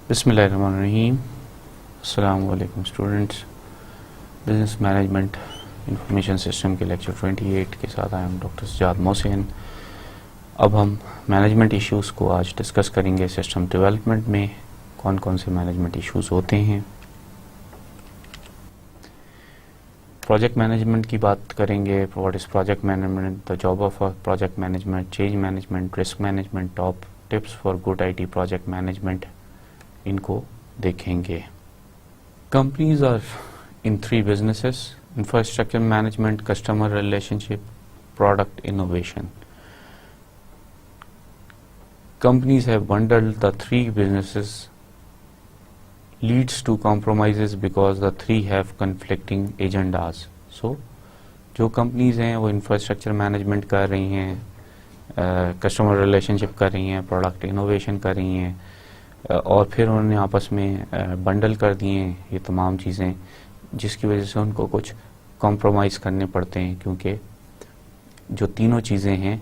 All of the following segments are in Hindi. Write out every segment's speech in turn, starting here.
बिस्मिल्लाहिर्रहमानिर्रहीम। अस्सलामु अलैकुम students. Business management information system के लेक्चर 28 के साथ I am doctor Sajjad Mohsin. अब हम मैनेजमेंट इश्यूज़ को आज डिस्कस करेंगे। सिस्टम डेवलपमेंट में कौन कौन से मैनेजमेंट इश्यूज़ होते हैं। प्रोजेक्ट मैनेजमेंट की बात करेंगे। What is project management, the job of project management, change management, risk management, top tips for good IT project management, इनको देखेंगे। Companies are in 3 businesses: infrastructure management, customer relationship, product innovation. Companies have bundled the 3 businesses, leads to compromises because the 3 have conflicting agendas. So जो कंपनीज हैं वो इंफ्रास्ट्रक्चर मैनेजमेंट कर रही हैं, कस्टमर रिलेशनशिप कर रही हैं, प्रोडक्ट इनोवेशन कर रही हैं, और फिर उन्होंने आपस में बंडल कर दिए ये तमाम चीज़ें, जिसकी वजह से उनको कुछ कॉम्प्रोमाइज़ करने पड़ते हैं, क्योंकि जो तीनों चीज़ें हैं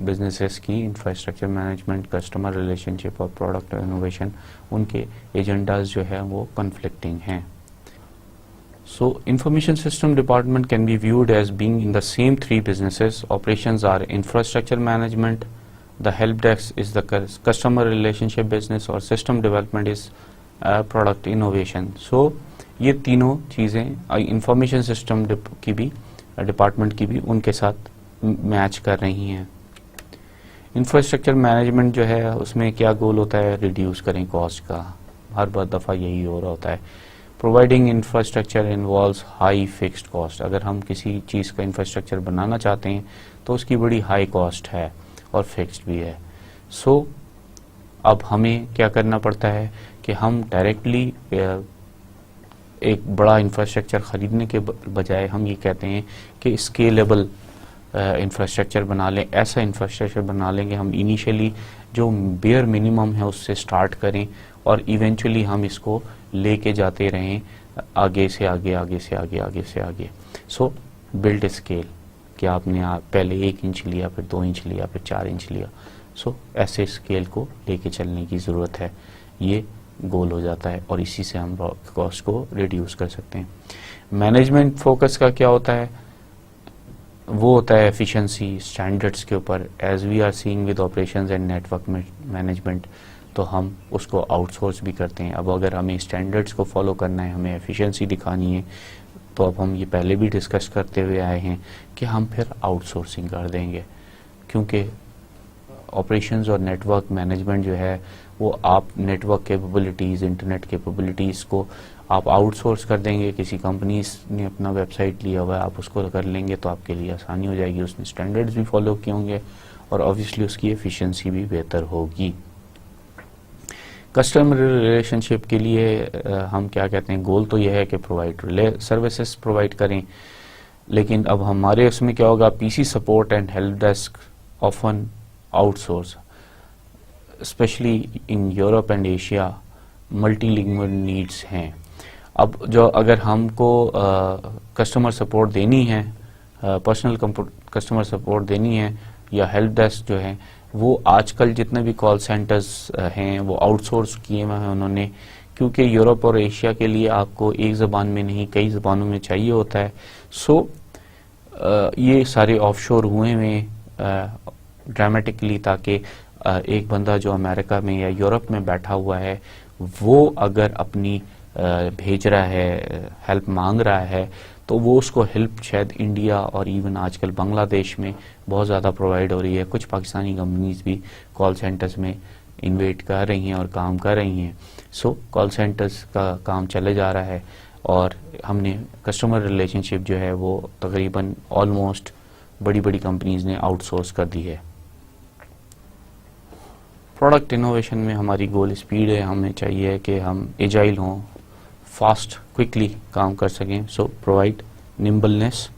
बिजनेसेस की, इंफ्रास्ट्रक्चर मैनेजमेंट, कस्टमर रिलेशनशिप और प्रोडक्ट इनोवेशन, उनके एजेंडाज जो है वो कन्फ्लिक्टिंग हैं। So information system department can be viewed as being in the same 3 businesses. Operations are infrastructure management, the help desk is the customer relationship business, और system development is product innovation. So ये तीनों चीज़ें इंफॉर्मेशन सिस्टम की भी, डिपार्टमेंट की भी उनके साथ मैच कर रही हैं। इंफ्रास्ट्रक्चर मैनेजमेंट जो है उसमें क्या गोल होता है, रिड्यूस करें कॉस्ट का, हर बार दफ़ा यही हो रहा होता है। Providing infrastructure involves high fixed cost. अगर हम किसी चीज़ का इंफ्रास्ट्रक्चर बनाना चाहते हैं तो उसकी बड़ी हाई कॉस्ट है और फिक्स्ड भी है। सो अब हमें क्या करना पड़ता है कि हम डायरेक्टली एक बड़ा इंफ्रास्ट्रक्चर ख़रीदने के बजाय हम ये कहते हैं कि स्केलेबल इंफ्रास्ट्रक्चर बना लें। ऐसा इंफ्रास्ट्रक्चर बना लेंगे हम इनिशियली जो बेयर मिनिमम है उससे स्टार्ट करें, और इवेंचुअली हम इसको लेके जाते रहें आगे से आगे, आगे से आगे, आगे से आगे। सो बिल्ड स्केल, कि आपने पहले 1 इंच लिया, फिर 2 इंच लिया, फिर 4 इंच लिया। सो ऐसे स्केल को लेके चलने की ज़रूरत है। ये गोल हो जाता है और इसी से हम कॉस्ट को रिड्यूस कर सकते हैं। मैनेजमेंट फोकस का क्या होता है, वो होता है एफिशिएंसी, स्टैंडर्ड्स के ऊपर। As we are seeing with operations and network management, तो हम उसको आउटसोर्स भी करते हैं। अब अगर हमें स्टैंडर्ड्स को फॉलो करना है, हमें एफिशिएंसी दिखानी है, तो अब हम ये पहले भी डिस्कस करते हुए आए हैं कि हम फिर आउटसोर्सिंग कर देंगे, क्योंकि ऑपरेशंस और नेटवर्क मैनेजमेंट जो है वो आप नेटवर्क कैपेबिलिटीज़, इंटरनेट कैपेबिलिटीज़ को आप आउटसोर्स कर देंगे। किसी कंपनी ने अपना वेबसाइट लिया हुआ है, आप उसको कर लेंगे तो आपके लिए आसानी हो जाएगी। उसने स्टैंडर्ड्स भी फॉलो किए होंगे और ऑब्वियसली उसकी एफिशिएंसी भी बेहतर होगी। कस्टमर रिलेशनशिप के लिए हम क्या कहते हैं, गोल तो यह है कि प्रोवाइड सर्विसेज प्रोवाइड करें, लेकिन अब हमारे उसमें क्या होगा, PC support and help desk often outsource, specially in Europe and Asia multilingual needs हैं। अब जो अगर हमको कस्टमर सपोर्ट देनी है, पर्सनल कस्टमर सपोर्ट देनी है, या हेल्प डेस्क जो है, वो आजकल जितने भी कॉल सेंटर्स हैं वो आउटसोर्स किए हुए हैं उन्होंने, क्योंकि यूरोप और एशिया के लिए आपको एक ज़बान में नहीं कई ज़बानों में चाहिए होता है। सो ये सारे ऑफशोर हुए हैं ड्रामेटिकली, ताकि एक बंदा जो अमेरिका में या यूरोप में बैठा हुआ है वो अगर अपनी भेज रहा है, हेल्प मांग रहा है, तो वो उसको हेल्प शायद इंडिया और इवन आजकल बांग्लादेश में बहुत ज़्यादा प्रोवाइड हो रही है। कुछ पाकिस्तानी कंपनीज भी कॉल सेंटर्स में इन्वेट कर रही हैं और काम कर रही हैं। सो कॉल सेंटर्स का काम चले जा रहा है और हमने कस्टमर रिलेशनशिप जो है वो तकरीबन ऑलमोस्ट बड़ी बड़ी कंपनीज ने आउटसोर्स कर दी है। प्रोडक्ट इनोवेशन में हमारी गोल स्पीड है, हमें चाहिए कि हम एजाइल हों, फास्ट क्विकली काम कर सकें। सो प्रोवाइड निम्बलनेस।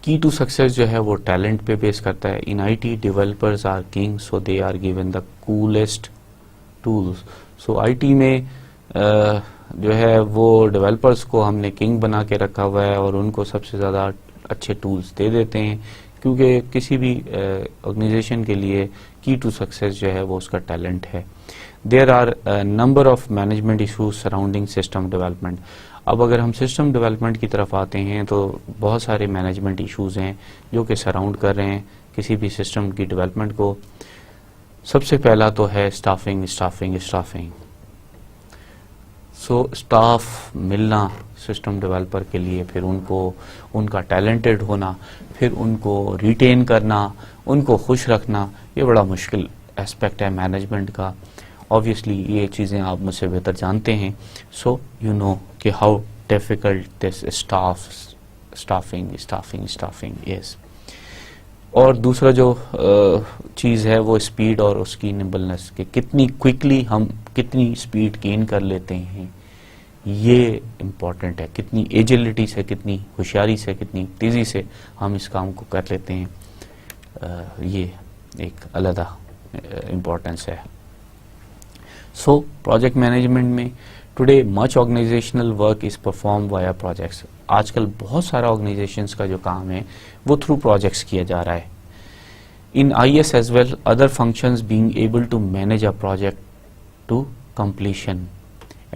की टू सक्सेस जो है वो टैलेंट पे बेस करता है। In IT developers are king, so they are given the coolest tools. So IT में जो है वो डेवलपर्स को हमने किंग बना के रखा हुआ है और उनको सबसे ज़्यादा अच्छे टूल्स दे देते हैं, क्योंकि किसी भी ऑर्गेनाइजेशन के लिए की टू सक्सेस जो है वो उसका टैलेंट है। There are number of management issues surrounding system development. अब अगर हम सिस्टम डेवलपमेंट की तरफ आते हैं तो बहुत सारे मैनेजमेंट इश्यूज हैं जो कि सराउंड कर रहे हैं किसी भी सिस्टम की डेवलपमेंट को। सबसे पहला तो है स्टाफिंग स्टाफिंग स्टाफिंग। सो स्टाफ मिलना सिस्टम डेवलपर के लिए, फिर उनका टैलेंटेड होना, फिर उनको रिटेन करना, उनको खुश रखना, ये बड़ा मुश्किल एस्पेक्ट है मैनेजमेंट का। ऑब्वियसली ये चीज़ें आप मुझसे बेहतर जानते हैं। सो यू नो कि how difficult this staffing staffing staffing is. और दूसरा जो चीज़ है वो स्पीड और उसकी निम्बलनेस, कि कितनी क्विकली हम कितनी स्पीड गेन कर लेते हैं, ये इम्पॉर्टेंट है। कितनी एजिलिटी से, कितनी होशियारी से, कितनी तेज़ी से हम इस काम को कर लेते हैं, ये एक अलग इम्पॉर्टेंस है। सो प्रोजेक्ट मैनेजमेंट में today much organisational work is perform via projects. आजकल बहुत सारा ऑर्गेनाइजेशंस का जो काम है वो थ्रू प्रोजेक्ट्स किया जा रहा है। In IS as well other functions being able to manage a project to completion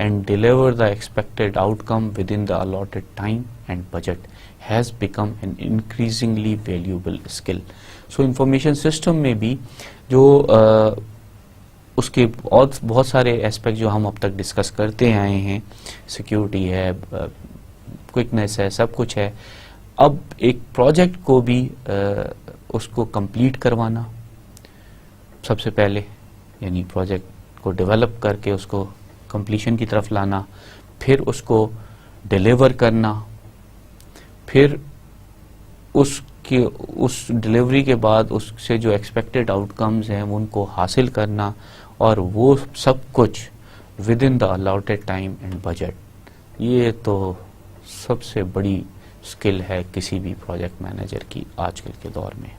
and deliver the expected outcome within the allotted time and budget has become an increasingly valuable skill. So information system में भी जो उसके और बहुत सारे एस्पेक्ट जो हम अब तक डिस्कस करते आए हैं, सिक्योरिटी है, क्विकनेस है, सब कुछ है। अब एक प्रोजेक्ट को भी उसको कंप्लीट करवाना सबसे पहले, यानी प्रोजेक्ट को डेवलप करके उसको कंप्लीशन की तरफ लाना, फिर उसको डिलीवर करना, फिर उस डिलीवरी के बाद उससे जो एक्सपेक्टेड आउटकम्स हैं उनको हासिल करना, और वो सब कुछ with in the allotted time and budget. ये तो सबसे बड़ी स्किल है किसी भी प्रोजेक्ट मैनेजर की आजकल के दौर में।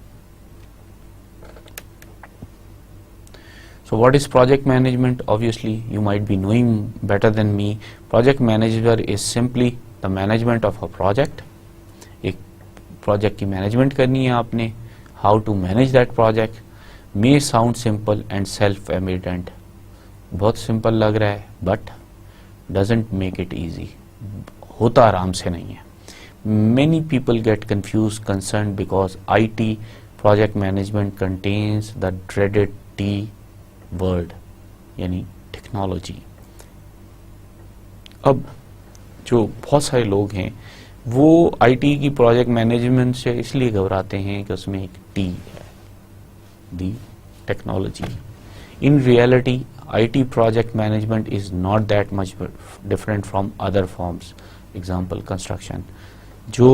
So what is project management? Obviously you might be knowing better than me. Project manager is simply the management of a project. एक प्रोजेक्ट की मैनेजमेंट करनी है आपने। How to manage that project may sound simple and self-evident. बहुत सिंपल लग रहा है, but doesn't make it easy. होता आराम से नहीं है। Many people get confused, concerned because IT project management contains the dreaded T word, यानी टेक्नोलॉजी। अब जो बहुत सारे लोग हैं वो आईटी की प्रोजेक्ट मैनेजमेंट से इसलिए घबराते हैं कि उसमें एक टी है, the technology. In reality IT project management is not that much different from other forms. Example construction. जो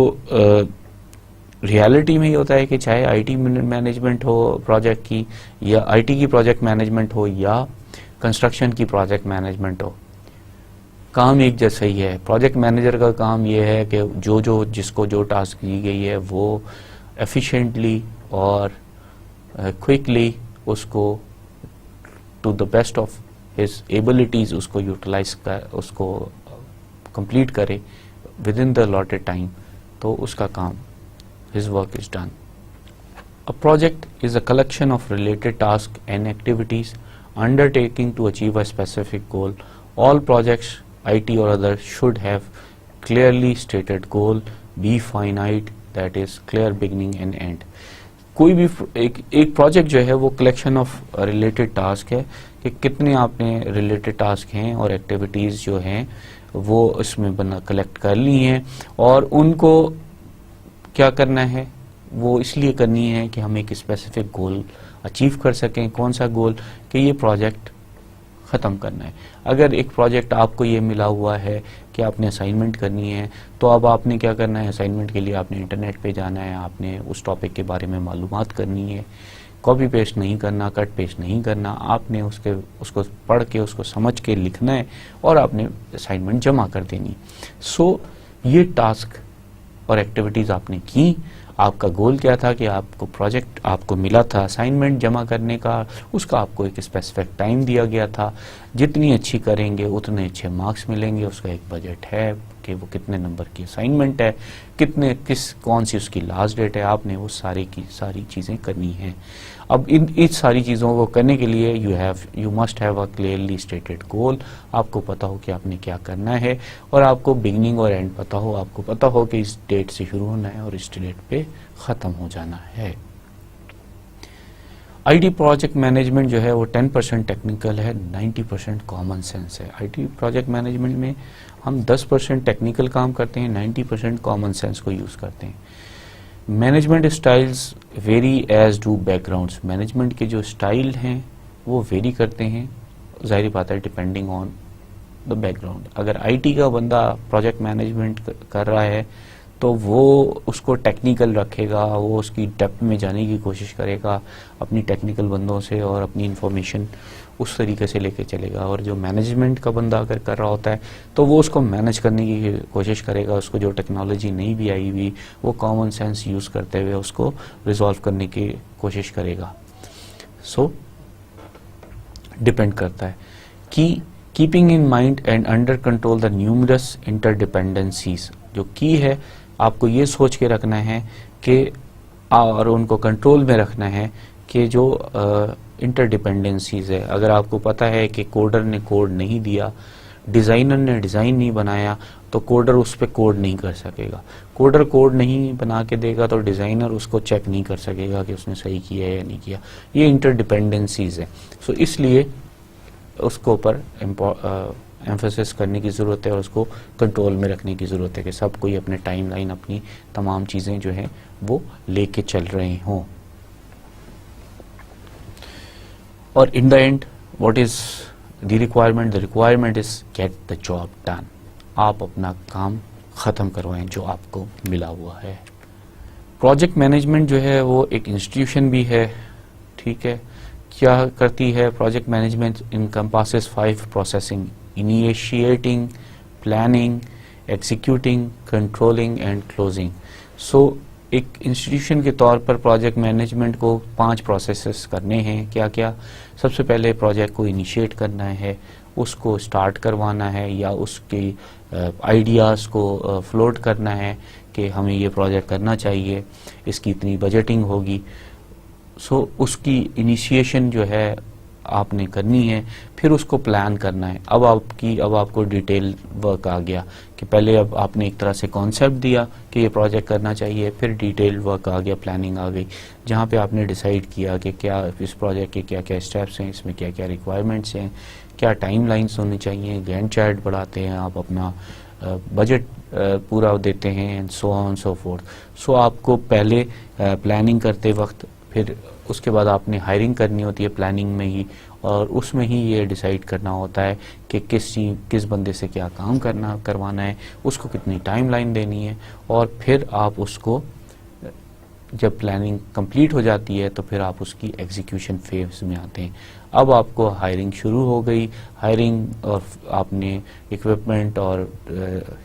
रियलिटी में ये होता है कि चाहे आईटी मैनेजमेंट हो प्रोजेक्ट की, या आईटी की प्रोजेक्ट मैनेजमेंट हो, या कंस्ट्रक्शन की प्रोजेक्ट मैनेजमेंट हो, काम एक जैसा ही है। प्रोजेक्ट मैनेजर का काम ये है कि जिसको जो टास्क दी गई है वो एफिशिएंटली और क्विकली उसको to the best of his abilities उसको यूटिलाइज कर, उसको कंप्लीट करे within the allotted time, तो उसका काम, his work is done. A project is a collection of related tasks and activities undertaking to achieve a specific goal. All projects, IT or others, should have clearly stated goal, be finite, that is clear beginning and end. कोई भी एक प्रोजेक्ट जो है वो कलेक्शन ऑफ रिलेटेड टास्क है कि कितने आपने रिलेटेड टास्क हैं और एक्टिविटीज जो हैं वो इसमें कलेक्ट कर ली हैं, और उनको क्या करना है, वो इसलिए करनी है कि हम एक स्पेसिफिक गोल अचीव कर सकें। कौन सा गोल? कि ये प्रोजेक्ट ख़त्म करना है। अगर एक प्रोजेक्ट आपको ये मिला हुआ है कि आपने असाइनमेंट करनी है, तो अब आपने क्या करना है, असाइनमेंट के लिए आपने इंटरनेट पे जाना है, आपने उस टॉपिक के बारे में मालूमात करनी है। कॉपी पेस्ट नहीं करना, कट पेस्ट नहीं करना, आपने उसको पढ़ के उसको समझ के लिखना है और आपने असाइनमेंट जमा कर देनी। सो ये टास्क और एक्टिविटीज आपने की। आपका गोल क्या था कि आपको प्रोजेक्ट आपको मिला था असाइनमेंट जमा करने का, उसका आपको एक स्पेसिफिक टाइम दिया गया था। जितनी अच्छी करेंगे उतने अच्छे मार्क्स मिलेंगे, उसका एक बजट है कि वो कितने नंबर की असाइनमेंट है, कौन सी उसकी लास्ट डेट है, आपने वो सारी चीज़ें करनी हैं। अब इन सारी चीज़ों को करने के लिए you must have a clearly stated goal. आपको पता हो कि आपने क्या करना है, और आपको बिगनिंग और एंड पता हो। आपको पता हो कि इस डेट से शुरू होना है और इस डेट पे ख़त्म हो जाना है। आईटी प्रोजेक्ट मैनेजमेंट जो है वो 10% टेक्निकल है, 90% कॉमन सेंस है। आईटी प्रोजेक्ट मैनेजमेंट में हम 10% टेक्निकल काम करते हैं, 90% कॉमन सेंस को यूज़ करते हैं। Management styles vary as do backgrounds. Management के जो स्टाइल हैं वो वेरी करते हैं, ज़ाहिर बात है, डिपेंडिंग ऑन द बैकग्राउंड। अगर आईटी का बंदा प्रोजेक्ट मैनेजमेंट कर रहा है तो वो उसको टेक्निकल रखेगा, वो उसकी डेप्थ में जाने की कोशिश करेगा अपनी टेक्निकल बंदों से, और अपनी इंफॉर्मेशन उस तरीके से लेके चलेगा। और जो मैनेजमेंट का बंदा अगर कर रहा होता है तो वो उसको मैनेज करने की कोशिश करेगा, उसको जो टेक्नोलॉजी नहीं भी आई हुई वो कॉमन सेंस यूज़ करते हुए उसको रिजॉल्व करने की कोशिश करेगा। सो डिपेंड करता है कि keeping in mind and under control the numerous interdependencies. जो की है, आपको ये सोच के रखना है कि, और उनको कंट्रोल में रखना है कि जो इंटरडिपेंडेंसीज है, अगर आपको पता है कि कोडर ने कोड नहीं दिया, डिज़ाइनर ने डिज़ाइन नहीं बनाया, तो कोडर उस पर कोड नहीं कर सकेगा। कोडर कोड नहीं बना के देगा तो डिज़ाइनर उसको चेक नहीं कर सकेगा कि उसने सही किया है या नहीं किया। ये इंटरडिपेंडेंसीज है। सो इसलिए उसको ऊपर एम्फेसिस करने की ज़रूरत है और उसको कंट्रोल में रखने की ज़रूरत है कि सब कोई अपने टाइमलाइन, अपनी तमाम चीज़ें जो हैं वो लेके चल रहे हों। और in the end what is the requirement? The requirement is get the job done. आप अपना काम ख़त्म करवाएं जो आपको मिला हुआ है। प्रोजेक्ट मैनेजमेंट जो है वो एक इंस्टीट्यूशन भी है, ठीक है। क्या करती है project management? Encompasses 5 processing: initiating, planning, executing, controlling and closing. So एक इंस्टीट्यूशन के तौर पर प्रोजेक्ट मैनेजमेंट को 5 प्रोसेसेस करने हैं। क्या क्या? सबसे पहले प्रोजेक्ट को इनिशिएट करना है, उसको स्टार्ट करवाना है, या उसके आइडियाज़ को फ्लोट करना है कि हमें ये प्रोजेक्ट करना चाहिए, इसकी इतनी बजटिंग होगी। सो उसकी इनिशिएशन जो है आपने करनी है, फिर उसको प्लान करना है। अब आपको डिटेल वर्क आ गया कि पहले अब आपने एक तरह से कॉन्सेप्ट दिया कि ये प्रोजेक्ट करना चाहिए, फिर डिटेल वर्क आ गया, प्लानिंग आ गई, जहाँ पे आपने डिसाइड किया कि क्या इस प्रोजेक्ट के क्या क्या स्टेप्स हैं, इसमें क्या क्या रिक्वायरमेंट्स हैं, क्या टाइमलाइंस होनी चाहिए, गैंट चार्ट बढ़ाते हैं, आप अपना बजट पूरा देते हैं, and so on so forth. So आपको पहले प्लानिंग करते वक्त, फिर उसके बाद आपने हायरिंग करनी होती है प्लानिंग में ही, और उसमें ही ये डिसाइड करना होता है कि किस बंदे से क्या काम करवाना है, उसको कितनी टाइमलाइन देनी है, और फिर आप उसको जब प्लानिंग कंप्लीट हो जाती है तो फिर आप उसकी एग्जीक्यूशन फेज में आते हैं। अब आपको हायरिंग शुरू हो गई, हायरिंग, और आपने इक्विपमेंट और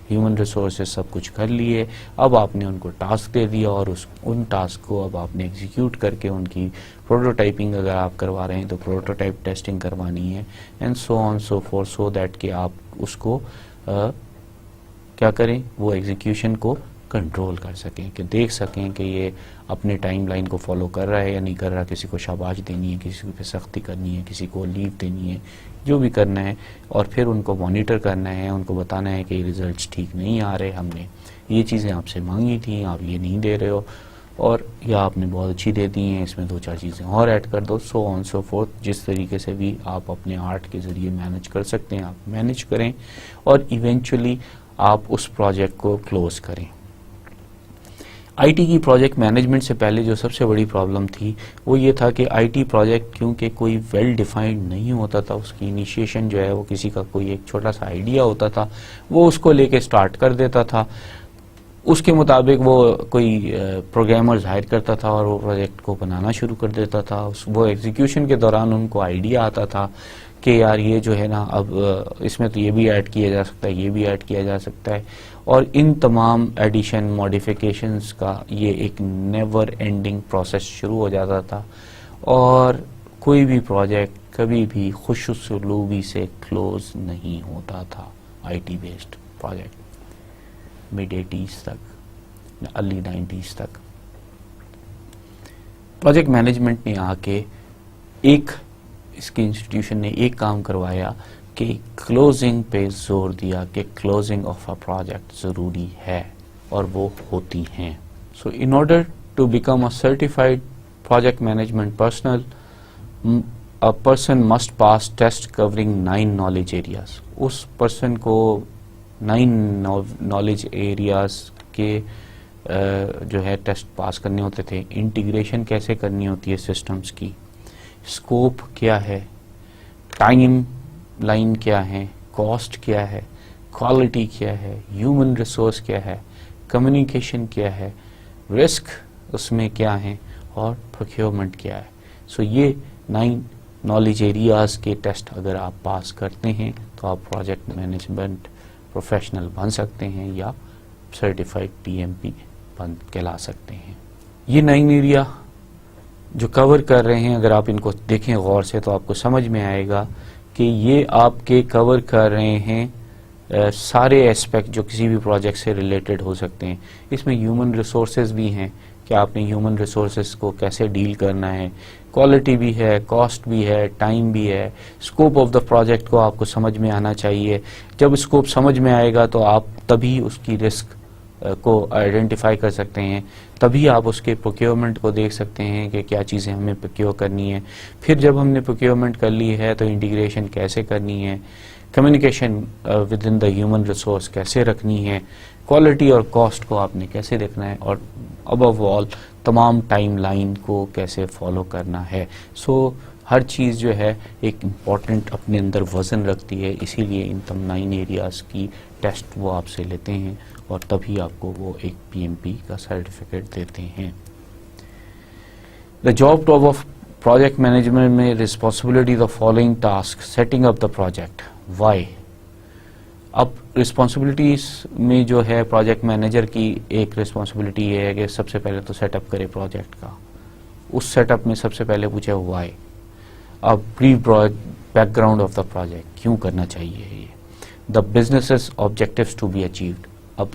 ह्यूमन रिसोर्सेज सब कुछ कर लिए। अब आपने उनको टास्क दे दिया और उन टास्क को अब आपने एग्जीक्यूट करके उनकी प्रोटोटाइपिंग अगर आप करवा रहे हैं तो प्रोटोटाइप टेस्टिंग करवानी है, and so on so forth, so that कि आप उसको क्या करें, वो एग्जीक्यूशन को कंट्रोल कर सकें, कि देख सकें कि ये अपने टाइमलाइन को फॉलो कर रहा है या नहीं कर रहा, किसी को शाबाश देनी है, किसी पे सख्ती करनी है, किसी को लीव देनी है, जो भी करना है, और फिर उनको मॉनिटर करना है, उनको बताना है कि रिजल्ट्स ठीक नहीं आ रहे, हमने ये चीज़ें आपसे मांगी थी, आप ये नहीं दे रहे हो, और या आपने बहुत अच्छी दे दी हैं, इसमें 2-4 चीज़ें और ऐड कर दो, सो ऑन सो फोर्थ। जिस तरीके से भी आप अपने आर्ट के ज़रिए मैनेज कर सकते हैं आप मैनेज करें, और इवेंचुअली आप उस प्रोजेक्ट को क्लोज करें। आईटी की प्रोजेक्ट मैनेजमेंट से पहले जो सबसे बड़ी प्रॉब्लम थी वो ये था कि आईटी प्रोजेक्ट क्योंकि कोई वेल डिफाइंड नहीं होता था, उसकी इनिशिएशन जो है वो किसी का कोई एक छोटा सा आइडिया होता था, वो उसको लेके स्टार्ट कर देता था, उसके मुताबिक वो कोई प्रोग्रामर्स हायर करता था और वो प्रोजेक्ट को बनाना शुरू कर देता था। वो एग्जीक्यूशन के दौरान उनको आइडिया आता था कि यार ये जो है ना, अब इसमें तो ये भी ऐड किया जा सकता है, ये भी ऐड किया जा सकता है, और इन तमाम एडिशन मॉडिफिकेशंस का ये एक नेवर एंडिंग प्रोसेस शुरू हो जाता था, और कोई भी प्रोजेक्ट कभी भी खुशुसलूबी से क्लोज नहीं होता था IT based project. Mid 80s तक, अर्ली 90s तक। प्रोजेक्ट मैनेजमेंट में आके इसके इंस्टीट्यूशन ने एक काम करवाया कि क्लोजिंग पे जोर दिया कि क्लोजिंग ऑफ अ प्रोजेक्ट ज़रूरी है और वो होती हैं। So in order to become a certified project management personal, a person must pass test covering 9 knowledge areas। उस पर्सन को 9 नॉलेज एरियाज के जो है टेस्ट पास करने होते थे। इंटीग्रेशन कैसे करनी होती है सिस्टम्स की, स्कोप क्या है, टाइम लाइन क्या है, कॉस्ट क्या है, क्वालिटी क्या है, ह्यूमन रिसोर्स क्या है, कम्युनिकेशन क्या है, रिस्क उसमें क्या है और प्रोक्योरमेंट क्या है। सो ये 9 नॉलेज एरियाज के टेस्ट अगर आप पास करते हैं तो आप प्रोजेक्ट मैनेजमेंट प्रोफेशनल बन सकते हैं या सर्टिफाइड पीएमपी कहला सकते हैं। ये 9 एरिया जो कवर कर रहे हैं, अगर आप इनको देखें गौर से तो आपको समझ में आएगा कि ये आपके कवर कर रहे हैं सारे एस्पेक्ट जो किसी भी प्रोजेक्ट से रिलेटेड हो सकते हैं। इसमें ह्यूमन रिसोर्सेज भी हैं कि आपने ह्यूमन रिसोर्सेज को कैसे डील करना है, क्वालिटी भी है, कॉस्ट भी है, टाइम भी है, स्कोप ऑफ द प्रोजेक्ट को आपको समझ में आना चाहिए। जब स्कोप समझ में आएगा तो आप तभी उसकी रिस्क को आइडेंटिफाई कर सकते हैं, तभी आप उसके प्रोक्योरमेंट को देख सकते हैं कि क्या चीज़ें हमें प्रोक्योर करनी है। फिर जब हमने प्रोक्योरमेंट कर ली है तो इंटीग्रेशन कैसे करनी है, communication with in the human resource कैसे रखनी है, क्वालिटी और कॉस्ट को आपने कैसे देखना है और अबव ऑल तमाम टाइम लाइन को कैसे फॉलो करना है। सो हर चीज़ जो है एक इम्पॉर्टेंट अपने अंदर वज़न रखती है, इसीलिए इन तमाम 9 एरियाज़ की टेस्ट वो आपसे लेते हैं और तभी आपको वो एक पीएमपी का सर्टिफिकेट देते हैं। The job of project management में responsibility the following task, setting up the project, why. अब रिस्पॉन्सिबिलिटीज में जो है प्रोजेक्ट मैनेजर की एक रिस्पॉन्सिबिलिटी ये है कि सबसे पहले तो सेटअप करे प्रोजेक्ट का। उस सेटअप में सबसे पहले पूछे वाई, अब brief background of the project, क्यों करना चाहिए ये, the businesses objectives to be achieved. अब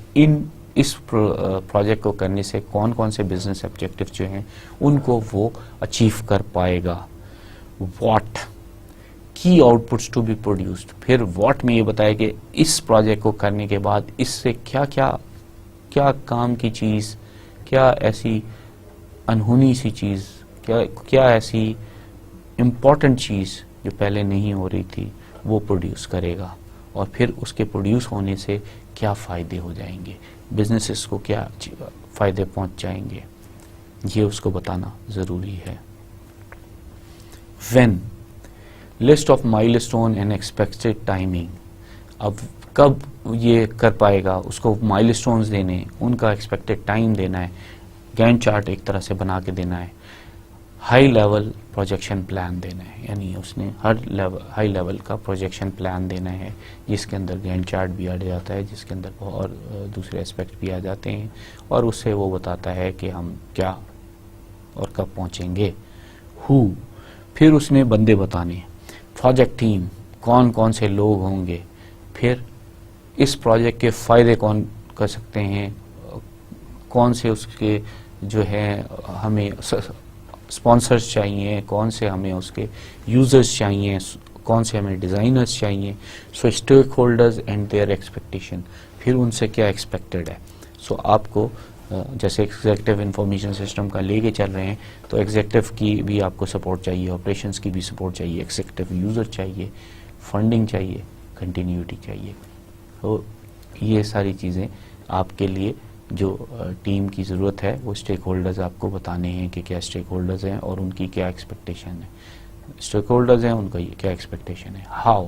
इस प्रोजेक्ट को करने से कौन कौन से बिजनेस ऑब्जेक्टिव जो हैं उनको वो अचीव कर पाएगा। व्हाट की आउटपुट्स टू बी प्रोड्यूस्ड, फिर व्हाट में ये बताया कि इस प्रोजेक्ट को करने के बाद इससे क्या क्या क्या काम की चीज़, क्या ऐसी अनहोनी सी चीज़, क्या ऐसी इम्पॉर्टेंट चीज़ जो पहले नहीं हो रही थी वो प्रोड्यूस करेगा और फिर उसके प्रोड्यूस होने से क्या फ़ायदे हो जाएंगे, बिजनेसेस को क्या फ़ायदे पहुंच जाएंगे, ये उसको बताना ज़रूरी है। When, list of milestone and expected timing, अब कब ये कर पाएगा, उसको माइलस्टोन्स देने, उनका एक्सपेक्टेड टाइम देना है, गैंट चार्ट एक तरह से बना के देना है, हाई लेवल प्रोजेक्शन प्लान देना है, यानी उसने हर हाई लेवल का प्रोजेक्शन प्लान देना है जिसके अंदर गैंट चार्ट भी आ जाता है, जिसके अंदर और दूसरे एस्पेक्ट भी आ जाते हैं और उससे वो बताता है कि हम क्या और कब पहुंचेंगे। हु, फिर उसने बंदे बताने, प्रोजेक्ट टीम, कौन कौन से लोग होंगे, फिर इस प्रोजेक्ट के फ़ायदे कौन कर सकते हैं, कौन से उसके जो है हमें स्पॉन्सर्स चाहिए, कौन से हमें उसके यूज़र्स चाहिए, कौन से हमें डिज़ाइनर्स चाहिए। So stake holders and their expectation, फिर उनसे क्या एक्सपेक्टेड है। सो आपको जैसे एग्जेक्टिव इंफॉर्मेशन सिस्टम का लेके चल रहे हैं तो एग्जेक्टिव की भी आपको सपोर्ट चाहिए, ऑपरेशंस की भी सपोर्ट चाहिए, एग्जेक्टिव यूज़र चाहिए, फंडिंग चाहिए, कंटिन्यूटी चाहिए। तो ये सारी चीज़ें आपके लिए जो टीम की ज़रूरत है वो स्टेक होल्डर्स आपको बताने हैं कि क्या स्टेक होल्डर्स हैं और उनकी क्या एक्सपेक्टेशन है। स्टेक होल्डर्स हैं, उनका क्या एक्सपेक्टेशन है। How,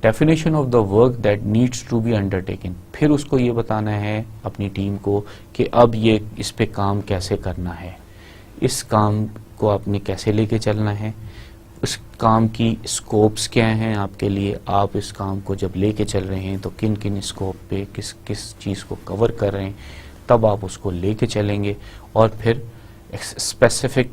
definition of the work that needs to be undertaken, फिर उसको ये बताना है अपनी टीम को कि अब ये इस पे काम कैसे करना है, इस काम को आपने कैसे लेके चलना है, उस काम की स्कोप्स क्या हैं आपके लिए, आप इस काम को जब लेके चल रहे हैं तो किन किन स्कोप पे किस किस चीज़ को कवर कर रहे हैं, तब आप उसको लेके चलेंगे और फिर स्पेसिफिक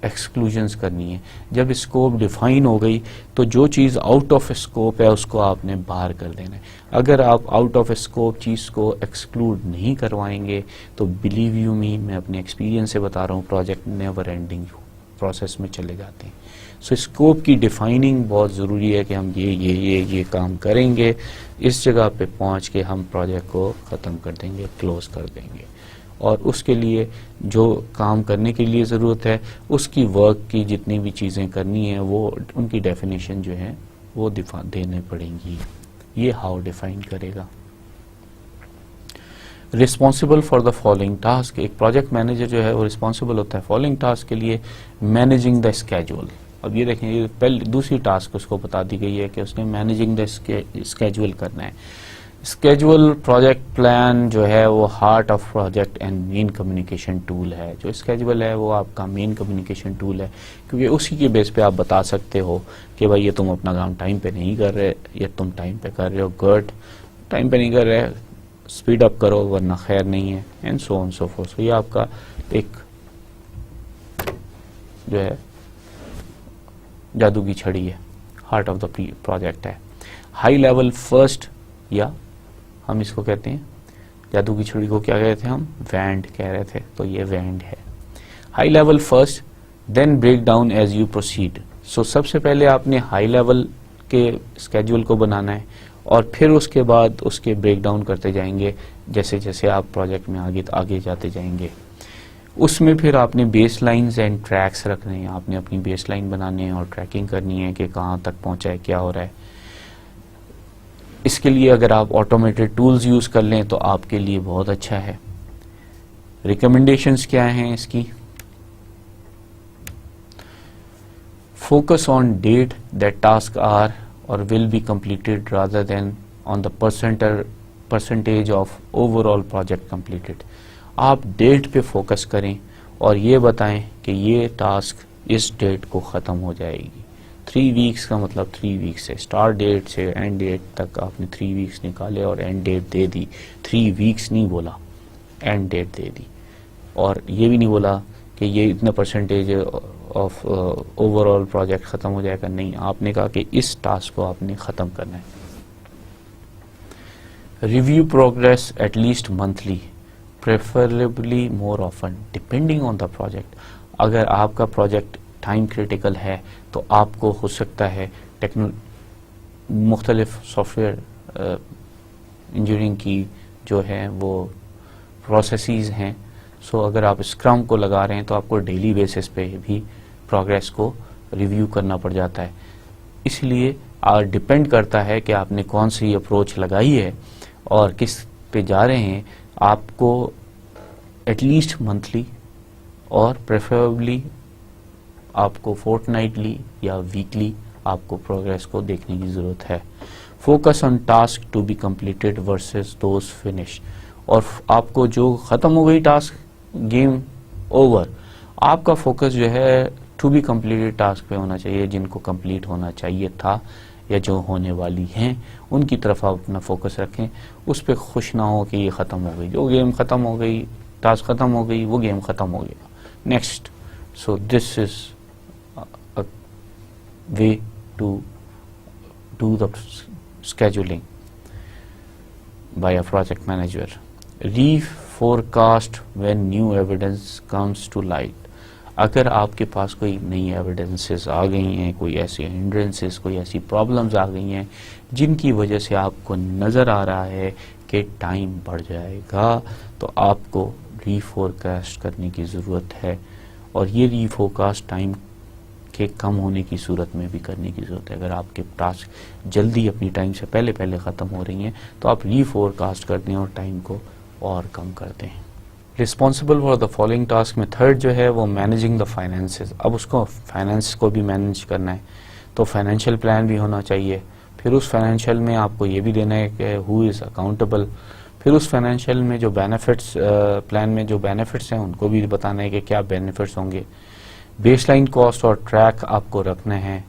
एक्सक्लूजन्स करनी है। जब स्कोप डिफाइन हो गई तो जो चीज़ आउट ऑफ स्कोप है उसको आपने बाहर कर देना है। अगर आप आउट ऑफ स्कोप चीज़ को एक्सक्लूड नहीं करवाएंगे तो बिलीव यू मी, मैं अपने एक्सपीरियंस से बता रहा हूँ, प्रोजेक्ट नेवर एंडिंग प्रोसेस में चले जाते हैं। सो स्कोप की डिफाइनिंग बहुत ज़रूरी है कि हम ये काम करेंगे, इस जगह पे पहुँच के हम प्रोजेक्ट को ख़त्म कर देंगे, क्लोज कर देंगे। और उसके लिए जो काम करने के लिए ज़रूरत है उसकी वर्क की जितनी भी चीज़ें करनी है वो उनकी डेफिनेशन जो है वो देने पड़ेंगी। ये हाउ डिफाइन करेगा। Responsible for the following task, एक प्रोजेक्ट मैनेजर जो है वो रिस्पॉन्सिबल होता है फॉलोइंग टास्क के लिए। मैनेजिंग द स्केड्यूल, अब ये देखें, ये पहले दूसरी टास्क उसको बता दी गई है कि उसने मैनेजिंग द स्केड्यूल करना है। स्केड्यूल प्रोजेक्ट प्लान जो है वो heart of project and main communication tool है। जो स्केड्यूल है वो आपका मेन कम्युनिकेशन टूल है, क्योंकि उसी के बेस पे आप बता सकते हो कि भाई ये तुम अपना काम टाइम पे नहीं कर रहे, ये तुम टाइम पे कर रहे हो, गुड, टाइम पे नहीं कर रहे, स्पीड अप करो वरना खैर नहीं है, and so on so fourth. ये आपका एक जो है जादू की छड़ी है, हार्ट ऑफ द प्रोजेक्ट है। हाई लेवल फर्स्ट, या हम इसको कहते हैं जादू की छड़ी को क्या कहते थे हम, वैंड कह रहे थे, तो ये वैंड है। High level first then break down as you proceed. So सबसे पहले आपने हाई लेवल के स्केड्यूल को बनाना है और फिर उसके बाद उसके ब्रेक डाउन करते जाएंगे जैसे जैसे आप प्रोजेक्ट में आगे जाते जाएंगे। उसमें फिर आपने बेस लाइन्स एंड ट्रैक्स रखने हैं, आपने अपनी बेस लाइन बनानी है और ट्रैकिंग करनी है कि कहाँ तक पहुँचा है, क्या हो रहा है। इसके लिए अगर आप ऑटोमेटेड टूल्स यूज कर लें तो आपके लिए बहुत अच्छा है। रिकमेंडेशंस क्या हैं इसकी, focus on date that task are or will be completed rather than on the percentage of overall project completed. आप डेट पे फोकस करें और ये बताएं कि ये टास्क इस डेट को ख़त्म हो जाएगी। 3 वीक्स का मतलब 3 वीक्स से स्टार्ट डेट से एंड डेट तक आपने 3 वीक्स निकाले और एंड डेट दे दी। 3 वीक्स नहीं बोला, एंड डेट दे दी। और ये भी नहीं बोला कि ये इतना परसेंटेज ऑफ ओवरऑल प्रोजेक्ट ख़त्म हो जाएगा, नहीं, आपने कहा कि इस टास्क को आपने ख़त्म करना है। Review progress at least monthly, preferably more often depending on the project. अगर आपका प्रोजेक्ट टाइम क्रिटिकल है तो आपको हो सकता है मुख्तलिफ सॉफ्टवेयर इंजीनियरिंग की जो है वो प्रोसेसेस हैं। सो अगर आप स्क्रम को लगा रहे हैं तो आपको डेली बेसिस पे भी प्रोग्रेस को रिव्यू करना पड़ जाता है। इसलिए डिपेंड करता है कि आपने कौन सी अप्रोच लगाई है और किस पे जा रहे हैं। आपको एटलीस्ट मंथली और प्रेफरेबली आपको फोर्टनाइटली या वीकली आपको प्रोग्रेस को देखने की ज़रूरत है। Focus on task to be completed versus those finish, और आपको जो ख़त्म हो गई टास्क, गेम ओवर, आपका फोकस जो है टू बी कंप्लीटेड टास्क पे होना चाहिए, जिनको कंप्लीट होना चाहिए था या जो होने वाली हैं उनकी तरफ आप अपना फोकस रखें। उस पर खुश ना हो कि ये ख़त्म हो गई, जो गेम ख़त्म हो गई, टास्क ख़त्म हो गई, वो गेम ख़त्म हो गया, next. So this is way to do the scheduling by a project manager. Reforecast when new evidence comes to light. अगर आपके पास कोई नई एविडेंसेस आ गई हैं, कोई ऐसी हिंड्रेंसेस, कोई ऐसी प्रॉब्लम्स आ गई हैं जिनकी वजह से आपको नज़र आ रहा है कि टाइम बढ़ जाएगा, तो आपको रीफोरकास्ट करने की ज़रूरत है। और ये रीफोरकास्ट टाइम के कम होने की सूरत में भी करने की ज़रूरत है। अगर आपके टास्क जल्दी अपनी टाइम से पहले ख़त्म हो रही हैं तो आप रीफोरकास्ट कर दें और टाइम को और कम कर दें। Responsible for the following task में थर्ड जो है वो मैनेजिंग द फाइनेंसेस। अब उसको फाइनेंस को भी मैनेज करना है तो फाइनेंशियल प्लान भी होना चाहिए। फिर उस फाइनेंशियल में आपको ये भी देना है कि हु इज़ अकाउंटेबल। फिर उस फाइनेंशियल में जो बेनिफिट्स प्लान में जो बेनिफिट्स हैं उनको भी बताना है कि क्या बेनिफिट्स होंगे। बेसलाइन कॉस्ट और ट्रैक आपको रखना है,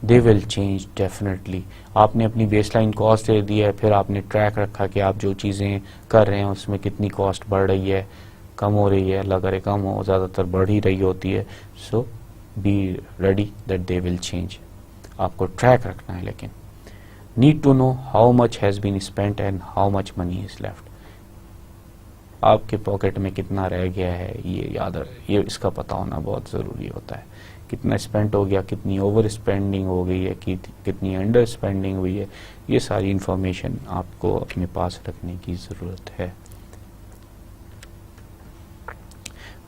दे विल चेंज डेफिनेटली। आपने अपनी बेसलाइन कॉस्ट दे दी है, फिर आपने ट्रैक रखा कि आप जो चीज़ें कर रहे हैं उसमें कितनी कॉस्ट बढ़ रही है, कम हो रही है, अल्लाह करे कम हो, ज़्यादातर बढ़ ही रही होती है। So be ready that they will change. आपको ट्रैक रखना है, लेकिन need to know how much has been spent and how much money is left. आपके पॉकेट में कितना रह गया है ये इसका पता होना बहुत ज़रूरी होता है। कितना स्पेंड हो गया, कितनी ओवर स्पेंडिंग हो गई है, कितनी अंडर स्पेंडिंग हुई है, ये सारी इंफॉर्मेशन आपको अपने पास रखने की ज़रूरत है।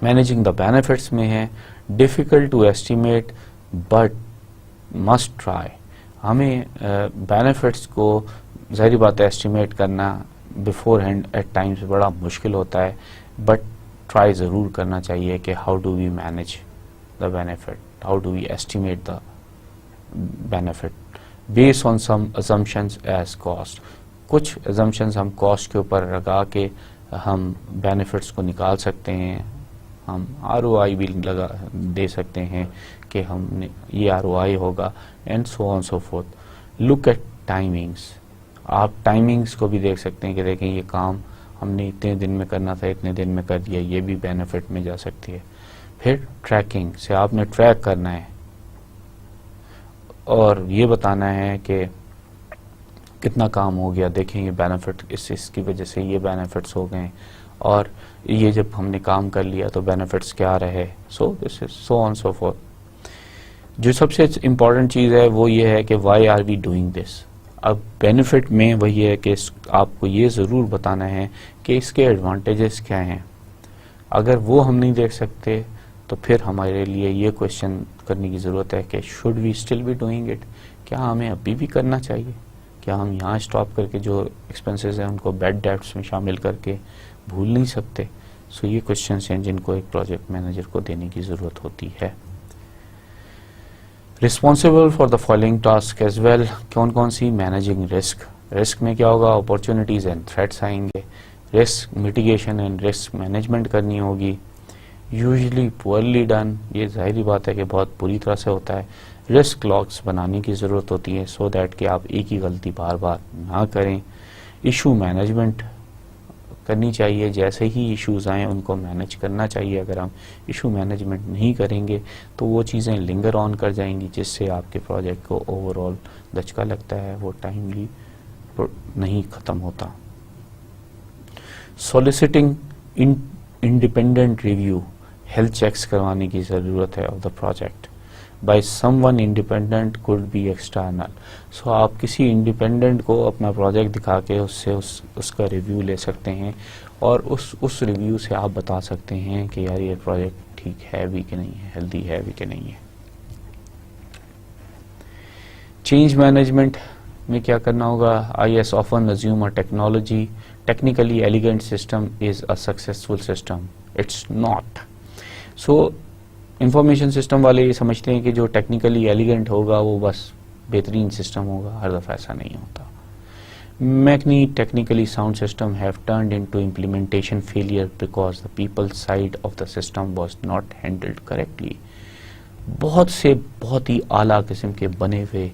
मैनेजिंग द बेनिफिट्स में है difficult to estimate but must try. हमें बेनिफिट्स को ज़ाहिर बात है एस्टिमेट करना बिफोर हैंड एट टाइम्स बड़ा मुश्किल होता है, बट ट्राई ज़रूर करना चाहिए कि how do we manage the benefit, how do we estimate the benefit based on some assumptions as cost. कुछ assumptions हम कॉस्ट के ऊपर लगा के हम बेनिफिट्स को निकाल सकते हैं, हम ROI भी लगा दे सकते हैं कि हमने ये ROI होगा and so on so fourth. Look at timings, आप टाइमिंग्स को भी देख सकते हैं कि देखें ये काम हमने इतने दिन में करना था, इतने दिन में कर दिया, ये भी बेनिफिट में जा सकती है। फिर ट्रैकिंग से आपने ट्रैक करना है और ये बताना है कि कितना काम हो गया, देखें ये बेनिफिट इसकी वजह से ये बेनिफिट्स हो गए, और ये जब हमने काम कर लिया तो बेनिफिट्स क्या रहे, so this is so on so forth. जो सबसे इम्पॉर्टेंट चीज़ है वो ये है कि why are we doing this. अब बेनिफिट में वही है कि आपको ये ज़रूर बताना है कि इसके एडवांटेजेस क्या हैं। अगर वो हम नहीं देख सकते तो फिर हमारे लिए ये क्वेश्चन करने की ज़रूरत है कि should we still be doing it, क्या हमें अभी भी करना चाहिए, क्या हम यहाँ स्टॉप करके जो एक्सपेंसेस हैं उनको बैड डेट्स में शामिल करके भूल नहीं सकते। सो ये क्वेश्चंस हैं जिनको एक प्रोजेक्ट मैनेजर को देने की ज़रूरत होती है। Responsible for the following task as well, कौन कौन सी? मैनेजिंग रिस्क, रिस्क में क्या होगा, अपॉर्चुनिटीज़ एंड थ्रेट्स आएंगे, risk mitigation and risk management करनी होगी। यूजुअली पुअरली डन, ये जाहिर बात है कि बहुत बुरी तरह से होता है। रिस्क लॉग्स बनाने की ज़रूरत होती है सो दैट कि आप एक ही गलती बार बार ना करें। इशू मैनेजमेंट करनी चाहिए, जैसे ही इश्यूज आएँ उनको मैनेज करना चाहिए। अगर हम इशू मैनेजमेंट नहीं करेंगे तो वो चीज़ें लिंगर ऑन कर जाएंगी, जिससे आपके प्रोजेक्ट को ओवरऑल धचका लगता है, वो टाइमली नहीं ख़त्म होता। Soliciting independent review, health checks करवाने की ज़रूरत है of the project by someone independent, could be external. So आप किसी इंडिपेंडेंट को अपना प्रोजेक्ट दिखा के उससे उसका रिव्यू ले सकते हैं और उस रिव्यू से आप बता सकते हैं कि यार ये प्रोजेक्ट ठीक है भी कि नहीं है, हेल्दी है भी कि नहीं है। चेंज मैनेजमेंट में क्या करना होगा? IS often assume a technically elegant system is a successful system. It's not. So information system वाले ये समझते हैं कि जो टेक्निकली एलिगेंट होगा वो बस बेहतरीन सिस्टम होगा, हर दफ़ा ऐसा नहीं होता। Many technically sound systems have turned into implementation failure because the people side of the system was not handled correctly. बहुत से बहुत ही आला किस्म के बने हुए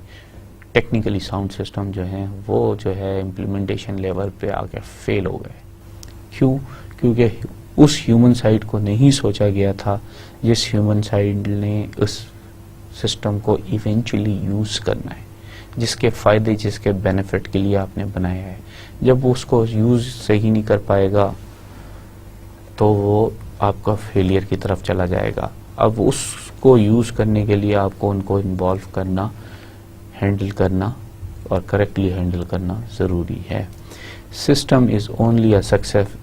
टेक्निकली साउंड सिस्टम जो हैं वो जो है इम्प्लीमेंटेशन लेवल पे आके फेल हो गए। क्यों? क्योंकि उस ह्यूमन साइड को नहीं सोचा गया था जिस ह्यूमन साइड ने उस सिस्टम को इवेंचुअली यूज़ करना है, जिसके फ़ायदे जिसके बेनिफिट के लिए आपने बनाया है। जब वो उसको यूज़ सही नहीं कर पाएगा तो वो आपका फेलियर की तरफ चला जाएगा। अब उसको यूज़ करने के लिए आपको उनको इन्वॉल्व करना, हैंडल करना और करेक्टली हैंडल करना ज़रूरी है। System is only a success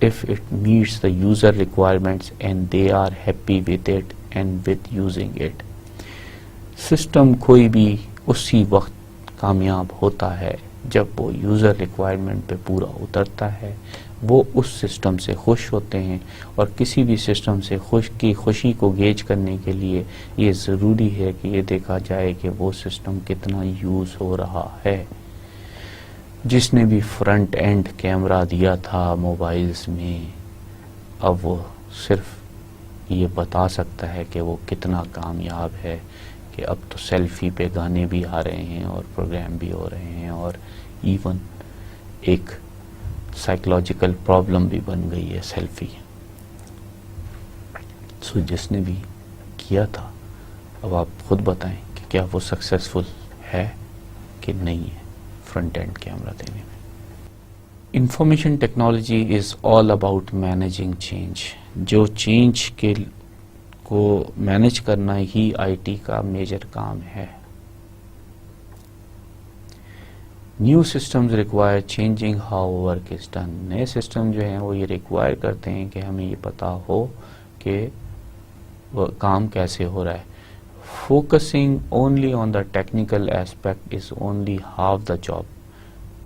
if it meets the user requirements and they are happy with it and with using it. System कोई भी उसी वक्त कामयाब होता है जब वो यूज़र रिक्वायरमेंट पे पूरा उतरता है, वो उस सिस्टम से खुश होते हैं। और किसी भी सिस्टम से खुशी को गेज करने के लिए ये ज़रूरी है कि ये देखा जाए कि वो सिस्टम कितना यूज़ हो रहा है। जिसने भी फ्रंट एंड कैमरा दिया था मोबाइल्स में, अब वो सिर्फ ये बता सकता है कि वो कितना कामयाब है कि अब तो सेल्फी पे गाने भी आ रहे हैं और प्रोग्राम भी हो रहे हैं और इवन एक साइकोलॉजिकल प्रॉब्लम भी बन गई है सेल्फी। सो जिसने भी किया था अब आप खुद बताएं कि क्या वो सक्सेसफुल है कि नहीं है फ्रंट एंड कैमरा देने में। Information technology is all about managing change. जो चेंज के को मैनेज करना ही आईटी का मेजर काम है। New systems require changing how work is done. नए सिस्टम जो हैं वो ये रिक्वायर करते हैं कि हमें ये पता हो कि वो काम कैसे हो रहा है। Focusing only on the technical aspect is only half the job,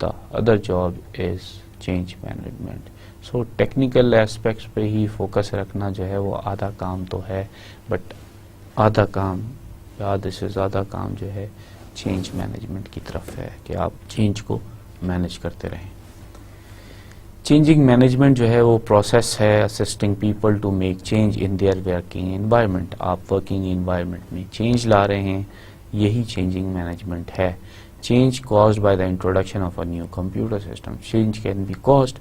the other job is change management. So technical aspects पे ही फोकस रखना जो है वो आधा काम तो है, बट आधा काम या आधे से ज़्यादा काम जो है चेंज मैनेजमेंट की तरफ है कि आप चेंज को मैनेज करते रहें। चेंजिंग मैनेजमेंट जो है वो प्रोसेस है assisting people to make change in their working environment. आप वर्किंग एनवायरनमेंट में चेंज ला रहे हैं, यही चेंजिंग मैनेजमेंट है। Change caused by the introduction of a new computer system. Change can be caused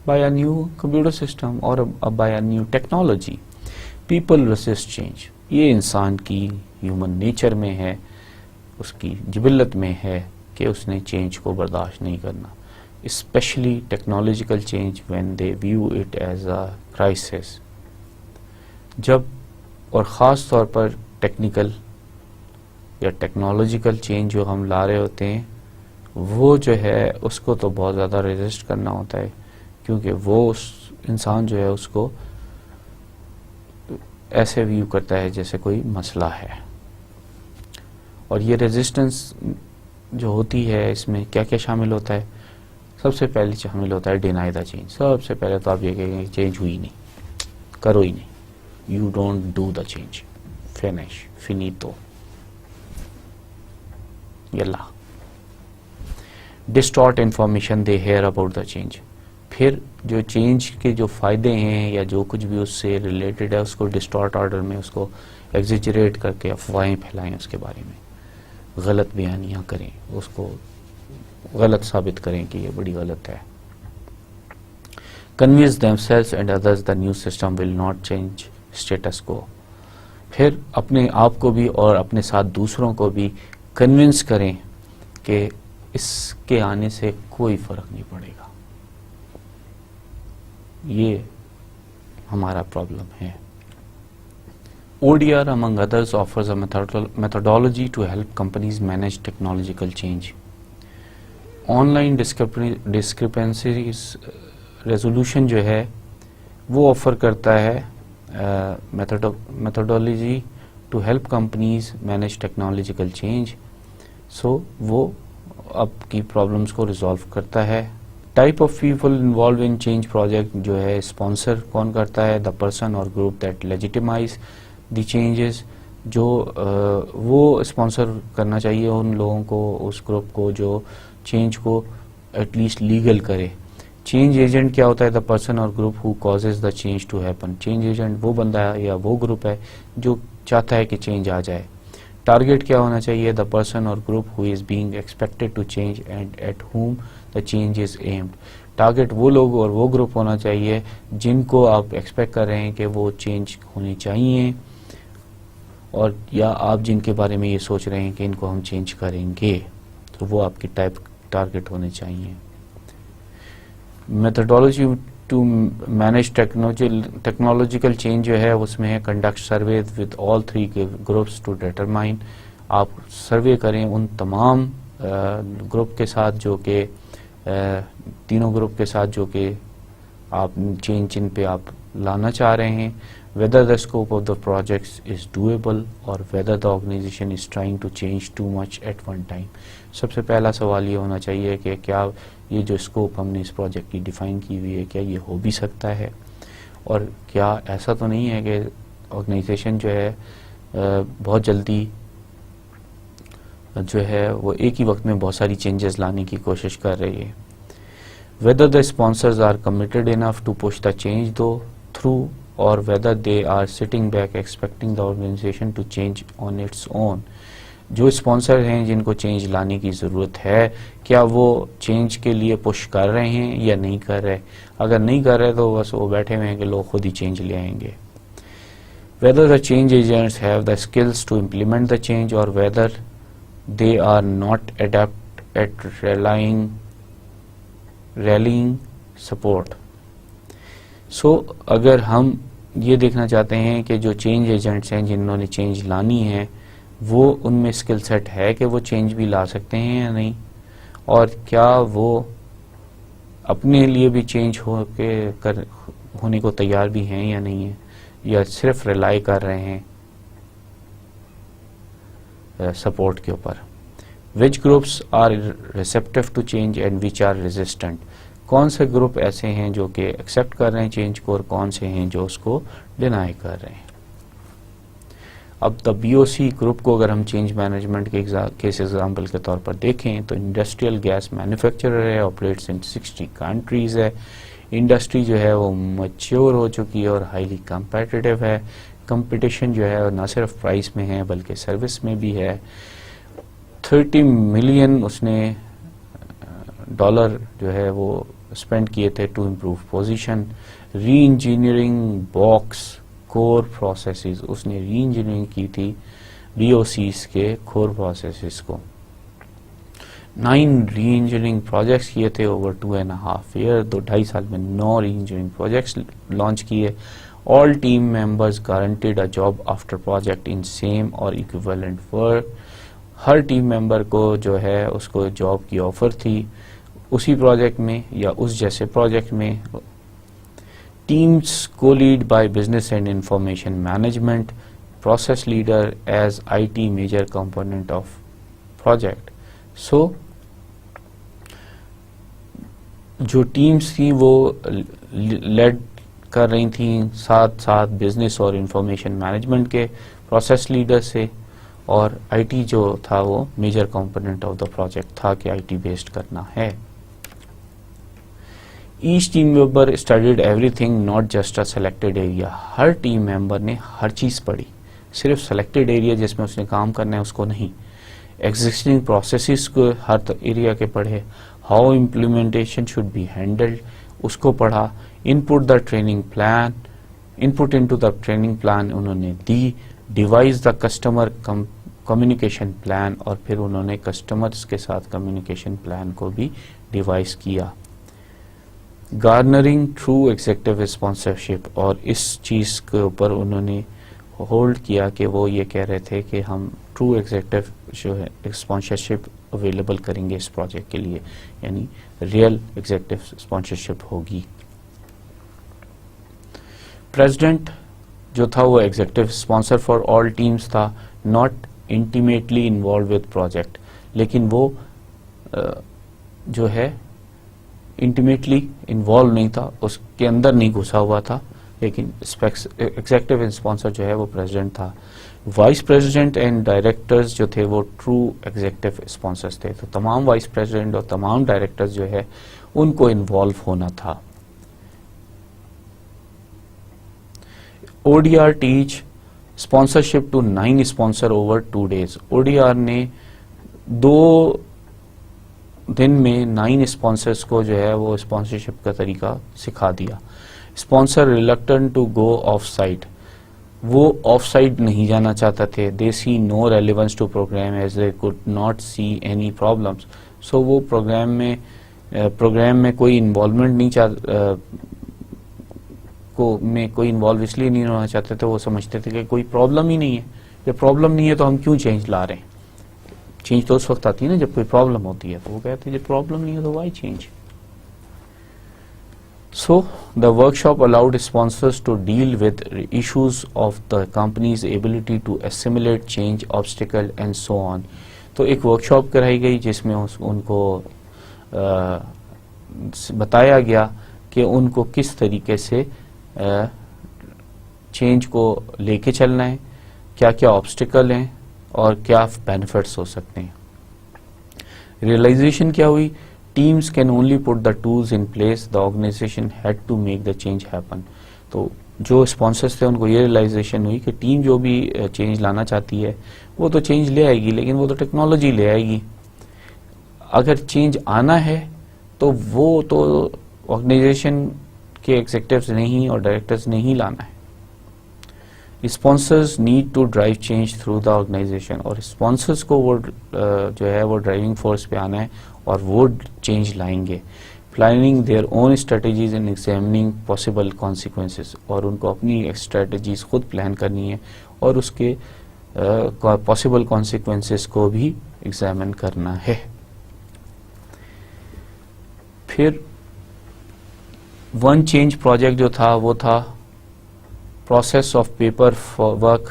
by a new computer system or by a new technology. People resist change. ये इंसान की ह्यूमन नेचर में है, उसकी जिबिल्लत में है कि उसने चेंज को बर्दाश्त नहीं करना, specially technological change when they view it as a crisis. जब और ख़ास तौर पर टेक्निकल या टेक्नोलॉजिकल चेंज जो हम ला रहे होते हैं वो जो है उसको तो बहुत ज़्यादा रेजिस्ट करना होता है, क्योंकि वो उस इंसान जो है उसको ऐसे व्यू करता है जैसे कोई मसला है। और ये रेजिस्टेंस जो होती है इसमें क्या क्या शामिल होता है? सबसे पहले शामिल होता है डिनाई द चेंज। सबसे पहले तो आप ये कहेंगे चेंज हुई नहीं, करो ही नहीं, you don't do the change, finish, फिनितो, यल्ला। Distort information they hear about the change. फिर जो चेंज के जो फायदे हैं या जो कुछ भी उससे रिलेटेड है उसको डिस्टॉर्ट ऑर्डर में उसको एग्जिजरेट करके अफवाहें फैलाएं, उसके बारे में गलत बयानियां करें, उसको गलत साबित करें कि ये बड़ी गलत है। Convince themselves and others the new system will not change status को। फिर अपने आप को भी और अपने साथ दूसरों को भी कन्विंस करें कि इसके आने से कोई फर्क नहीं पड़ेगा। ये हमारा प्रॉब्लम है। ODR, among others, offers a methodology to help companies manage technological change. Online discrepancies resolution जो है वो ऑफर करता है methodology to help companies manage technological change. So वो आपकी प्रॉब्लम्स को रिजॉल्व करता है। Type of people involve in change project जो है स्पॉन्सर कौन करता है? द पर्सन और group that legitimise the changes. जो वो स्पॉन्सर करना चाहिए उन लोगों को, उस ग्रुप को जो चेंज को एटलीस्ट लीगल करे। चेंज एजेंट क्या होता है? द पर्सन और group who causes the change to happen. Change agent वो बंदा है या वो ग्रुप है जो चाहता है कि चेंज आ जाए। टारगेट क्या होना चाहिए? द पर्सन और group who is being expected to change and at whom the change is aimed. Target वो लोग और वो ग्रुप होना चाहिए जिनको आप एक्सपेक्ट कर रहे हैं कि वो चेंज होनी चाहिए, और या आप जिनके बारे में ये सोच रहे हैं कि इनको हम चेंज करेंगे, तो वो आपकी टाइप टारगेट होने चाहिए। Methodology to manage technological change जो है उसमें है conduct survey with all 3 groups to determine. आप सर्वे करें उन तमाम ग्रुप के साथ जो कि तीनों ग्रुप के साथ जो कि आप चेंज जिन पे आप लाना चाह रहे हैं। whether the scope of the projects is doable or whether the organization is trying to change too much at one time. सबसे पहला सवाल ये होना चाहिए कि क्या ये जो स्कोप हमने इस प्रोजेक्ट की डिफाइन की हुई है क्या ये हो भी सकता है, और क्या ऐसा तो नहीं है कि ऑर्गेनाइजेशन जो है बहुत जल्दी जो है वो एक ही वक्त में बहुत सारी चेंजेस लाने की कोशिश कर रही है। whether the sponsors are committed enough to push the change though through or whether they are sitting back expecting the organization to change on its own. जो स्पॉन्सर हैं जिनको चेंज लाने की ज़रूरत है, क्या वो चेंज के लिए पुश कर रहे हैं या नहीं कर रहे? अगर नहीं कर रहे तो बस वो बैठे हुए हैं कि लोग खुद ही चेंज ले आएंगे। whether the change agents have the skills to implement the change or whether they are not adept at rallying support. So अगर हम ये देखना चाहते हैं कि जो चेंज एजेंट्स हैं जिन्होंने चेंज लानी है वो उनमें स्किल सेट है कि वो चेंज भी ला सकते हैं या नहीं, और क्या वो अपने लिए भी चेंज होने को तैयार भी हैं या नहीं है, या सिर्फ रिलाई कर रहे हैं सपोर्ट के ऊपर. Which groups are receptive to change and which are resistant. कौन से ग्रुप ऐसे हैं जो कि एक्सेप्ट कर रहे हैं चेंज को और कौन से हैं जो उसको डिनाई कर रहे हैं. अब द बीओसी ग्रुप को अगर हम चेंज मैनेजमेंट के केस एग्जाम्पल के तौर पर देखें तो इंडस्ट्रियल गैस मैन्युफैक्चरर है, ऑपरेट्स इन 60 कंट्रीज है. इंडस्ट्री जो है वो मैच्योर हो चुकी है और हाईली कम्पिटिटिव है. कंपटीशन जो है ना सिर्फ प्राइस में है बल्कि सर्विस में भी है. 30 मिलियन उसने डॉलर जो है वो स्पेंड किए थे to improve position. Reengineering box core processes, उसने री इंजीनियरिंग की थी बीओसीज के कोर प्रोसेसेस को. 9 री इंजीनियरिंग प्रोजेक्ट्स किए थे ओवर 2.5 ईयर. 2.5 साल में 9 री इंजीनियरिंग प्रोजेक्ट्स लॉन्च किए. All team members guaranteed a job after project in same और इक्विवेलेंट वर्क. हर टीम मेंबर को जो है उसको जॉब की ऑफर थी उसी प्रोजेक्ट में या उस जैसे प्रोजेक्ट में. टीम्स को lead by business and information management, process leader as IT major component of project. So जो टीम्स थी वो लेड कर रही थी साथ साथ बिजनेस और इंफॉर्मेशन मैनेजमेंट के प्रोसेस लीडर से, और आईटी जो था वो major component of the project था कि आईटी बेस्ड करना है. Each team member studied everything not just a selected area. हर टीम मेंबर ने हर चीज पढ़ी, सिर्फ सेलेक्टेड एरिया जिसमें उसने काम करना है उसको नहीं. एग्जिस्टिंग प्रोसेसेस को हर एरिया के पढ़े. How implementation should be handled उसको पढ़ा. Input into the training plan उन्होंने दी. Devise the customer communication plan, और फिर उन्होंने कस्टमर्स के साथ कम्युनिकेशन प्लान को भी डिवाइस किया. गार्नरिंग ट्रू एग्जेक्टिव स्पॉन्सरशिप, और इस चीज के ऊपर उन्होंने होल्ड किया कि वो ये कह रहे थे कि हम ट्रू एग्जेक्टिव जो है स्पॉन्सरशिप अवेलेबल करेंगे इस प्रोजेक्ट के लिए, यानी रियल एग्जेक्टिव स्पॉन्सरशिप होगी. प्रेसिडेंट जो था वो executive sponsor for all teams था, not intimately involve with project. लेकिन वो जो है इंटीमेटली इन्वॉल्व नहीं था, उसके अंदर नहीं घुसा हुआ था, लेकिन एग्जेक्टिव स्पॉन्सर जो है वो प्रेसिडेंट था. वाइस प्रेसिडेंट एंड डायरेक्टर्स जो थे वो ट्रू एग्जेक्टिव स्पॉन्सर्स थे. तो तमाम वाइस प्रेसिडेंट और तमाम डायरेक्टर्स जो है उनको इन्वॉल्व होना था. ODR teach sponsorship to 9 sponsor over 2 days. ODR ने 2 दिन में 9 स्पॉन्सर्स को जो है वो स्पॉन्सरशिप का तरीका सिखा दिया. Sponsor reluctant to go off site, वो ऑफ साइट नहीं जाना चाहते थे. They see no relevance to program as they could not see any problems. So वो प्रोग्राम में कोई इन्वॉल्वमेंट नहीं कोई इन्वॉल्व इसलिए नहीं होना चाहते थे, वो समझते थे कि कोई प्रॉब्लम ही नहीं है. जब प्रॉब्लम नहीं है तो हम क्यों चेंज ला रहे हैं. चेंज तो उस वक्त आती है ना जब कोई प्रॉब्लम होती है, तो वो कहते हैं जब प्रॉब्लम नहीं है तो why change. So the workshop allowed sponsors to deal with issues of the company's ability to assimilate change obstacle and so on. तो एक वर्कशॉप कराई गई जिसमें उनको बताया गया कि उनको किस तरीके से चेंज को लेके चलना है, क्या क्या ऑब्स्टिकल हैं और क्या बेनिफिट्स हो सकते हैं. रियलाइजेशन क्या हुई, teams can only put the tools in place, the organisation had to make the change happen. तो जो स्पॉन्सर्स थे उनको ये रियलाइजेशन हुई कि टीम जो भी चेंज लाना चाहती है वो तो चेंज ले आएगी, लेकिन वो तो टेक्नोलॉजी ले आएगी. अगर चेंज आना है तो वो तो ऑर्गेनाइजेशन के एग्जीक्यूटिव्स नहीं और डायरेक्टर्स ने ही लाना है. Sponsors need to drive change through the organisation, और स्पॉन्सर्स को वो जो है वो ड्राइविंग फोर्स पे आना है और वो चेंज लाएंगे। Planning their own strategies and examining possible consequences, और उनको अपनी स्ट्रेटजीज खुद प्लान करनी है और उसके पॉसिबल कॉन्सिक्वेंसेस को भी एग्जामिन करना है। फिर वन चेंज प्रोजेक्ट जो था वो था process of paperwork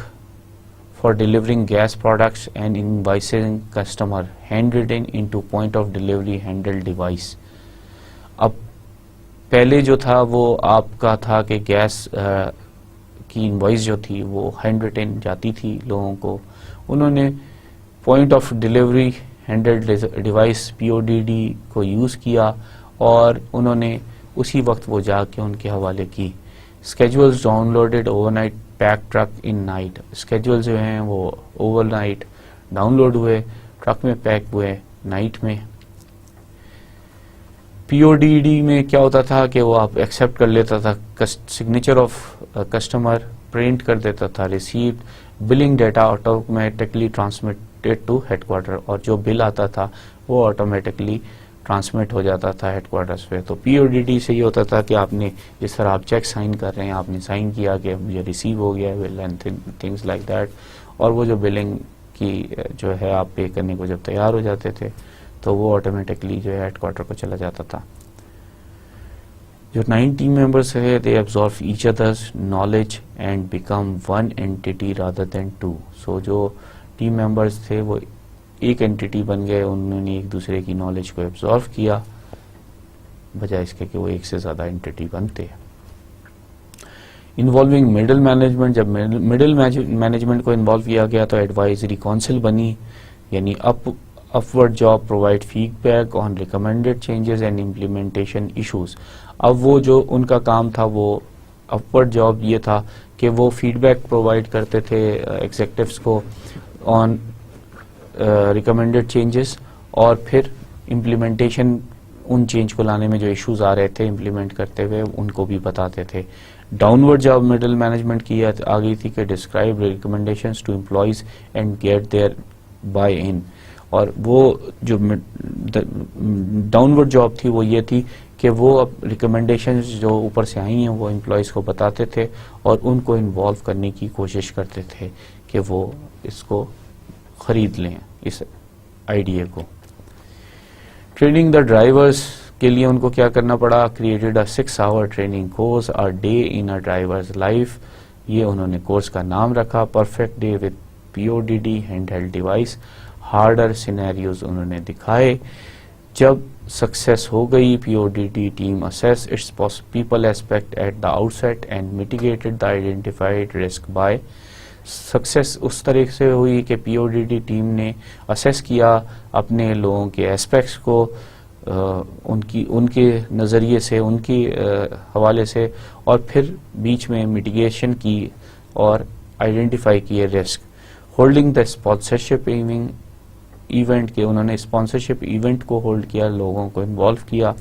for delivering gas products and invoicing customer handwritten into point of delivery handle device. अब पहले जो था वो आपका था कि गैस की इनवॉइस जो थी वो हैंड रिटन जाती थी लोगों को, उन्होंने point of delivery handle device PODD को यूज़ किया और उन्होंने उसी वक्त वो जाके उनके हवाले की। Schedules downloaded overnight pack truck in night, schedule जो हैं वो ओवरनाइट डाउनलोड हुए, ट्रक में पैक हुए नाइट में। PODD में क्या होता था कि वो आप एक्सेप्ट कर लेता था सिग्नेचर ऑफ कस्टमर, प्रिंट कर देता था receipt, billing data automatically transmitted to headquarter, और जो बिल आता था वो ऑटोमेटिकली ट्रांसमिट हो जाता था हेडक्वार्टर्स पे। तो PODD से ये होता था कि आपने जिस तरह आप चेक साइन कर रहे हैं, आपने साइन किया कि ये रिसीव हो गया bill and things like that, और वो जो बिलिंग की जो है आप पे करने को जब तैयार हो जाते थे तो वो ऑटोमेटिकली जो है हेडक्वार्टर को चला जाता था। जो 9 टीम मेंबर्स है they absorb each other's knowledge and become one entity rather than two. So जो टीम मेंबर्स थे वो एक एंटिटी बन गए, उन्होंने एक दूसरे की नॉलेज को एब्जॉर्व किया बजाय इसके कि वो एक से ज्यादा एंटिटी बनते हैं। इन्वॉल्विंग मिडिल मैनेजमेंट, जब मिडिल मैनेजमेंट को इन्वॉल्व किया गया तो एडवाइजरी काउंसिल बनी, यानी upward job provide feedback on recommended changes and implementation issues. अब वो जो उनका काम था वो अपवर्ड जॉब ये था कि वो फीडबैक प्रोवाइड करते थे एग्जेक्टिव्स को ऑन रिकमेंडेड चेंजेस, और फिर इम्प्लीमेंटेशन उन चेंज को लाने में जो इश्यूज आ रहे थे इम्प्लीमेंट करते हुए उनको भी बताते थे। डाउनवर्ड जॉब मिडिल मैनेजमेंट की आ गई थी कि describe recommendations to employees and get their buy in, और वो जो डाउनवर्ड जॉब थी वो ये थी कि वो अब रिकमेंडेशंस जो ऊपर से आई हैं वो एम्प्लॉयज़ को बताते थे और उनको इन्वॉल्व करने की कोशिश करते थे कि वो इसको खरीद लें इस आइडिया को। ट्रेनिंग द ड्राइवर्स के लिए उनको क्या करना पड़ा, created a 6 hour training course a day in a driver's life. ये उन्होंने कोर्स का नाम रखा perfect day with PODD handheld device. Harder scenarios उन्होंने दिखाए। जब सक्सेस हो गई PODD team assess its people aspect at the outset and mitigated the identified risk by. Success उस तरीके से हुई कि PODD टीम ने असेस किया अपने लोगों के एस्पेक्ट्स को उनके नज़रिए से, उनकी हवाले से, और फिर बीच में मिटिगेशन की और आइडेंटिफाई किए risk. Holding the sponsorship event के उन्होंने स्पॉन्सरशिप इवेंट को होल्ड किया, लोगों को इन्वॉल्व किया।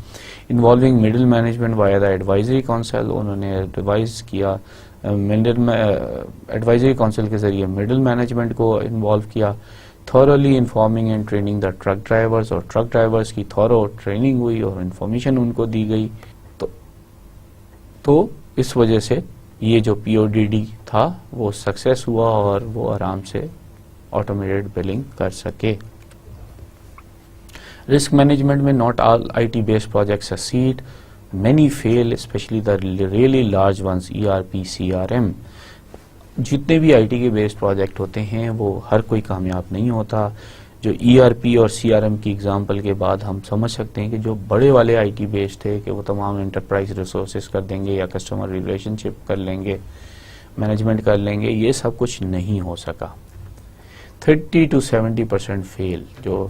Involving middle management via the advisory council, उन्होंने एडवाइज किया एडवाइजरी काउंसिल के जरिए मिडिल मैनेजमेंट को इन्वॉल्व किया। Thoroughly informing and training the truck drivers, और ट्रक ड्राइवर्स की थॉरो ट्रेनिंग हुई और इन्फॉर्मेशन उनको दी गई। तो इस वजह से ये जो PODD था वो सक्सेस हुआ और वो आराम से ऑटोमेटेड बिलिंग कर सके। रिस्क मैनेजमेंट में not all IT based projects succeed, many fail, especially the really large ones, ERP, CRM। जितने भी IT के बेस्ड प्रोजेक्ट होते हैं वो हर कोई कामयाब नहीं होता। जो ERP और CRM की एग्जांपल के बाद हम समझ सकते हैं कि जो बड़े वाले IT बेस्ड थे कि वो तमाम एंटरप्राइज रिसोर्सेज कर देंगे या कस्टमर रिलेशनशिप कर लेंगे, मैनेजमेंट कर लेंगे, ये सब कुछ नहीं हो सका। 30 to 70% फेल, जो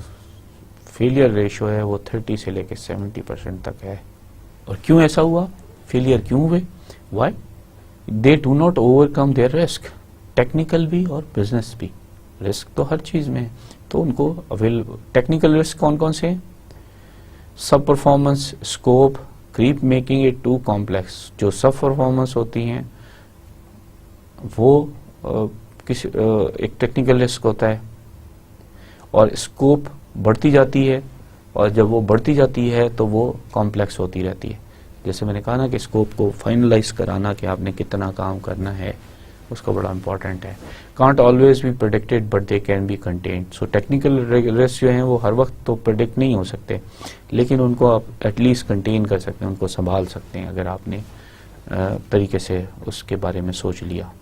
फेलियर रेशो है वो 30 से लेकर 70% तक है। और क्यों ऐसा हुआ, फेलियर क्यों हुए, why? They do not overcome their risk, technical भी और बिजनेस भी। रिस्क तो हर चीज में है, तो उनको टेक्निकल रिस्क कौन कौन से हैं? Sub performance, scope, creep making it too complex. जो सब परफॉर्मेंस होती हैं वो एक टेक्निकल रिस्क होता है, और स्कोप बढ़ती जाती है, और जब वो बढ़ती जाती है तो वो कॉम्प्लेक्स होती रहती है। जैसे मैंने कहा ना कि स्कोप को फाइनलाइज कराना कि आपने कितना काम करना है, उसका बड़ा इंपॉर्टेंट है। Can't always be predicted but they can be contained. So technical risk जो हैं वो हर वक्त तो प्रेडिक्ट नहीं हो सकते, लेकिन उनको आप एटलीस्ट कंटेन कर सकते हैं, उनको संभाल सकते हैं अगर आपने तरीके से उसके बारे में सोच लिया।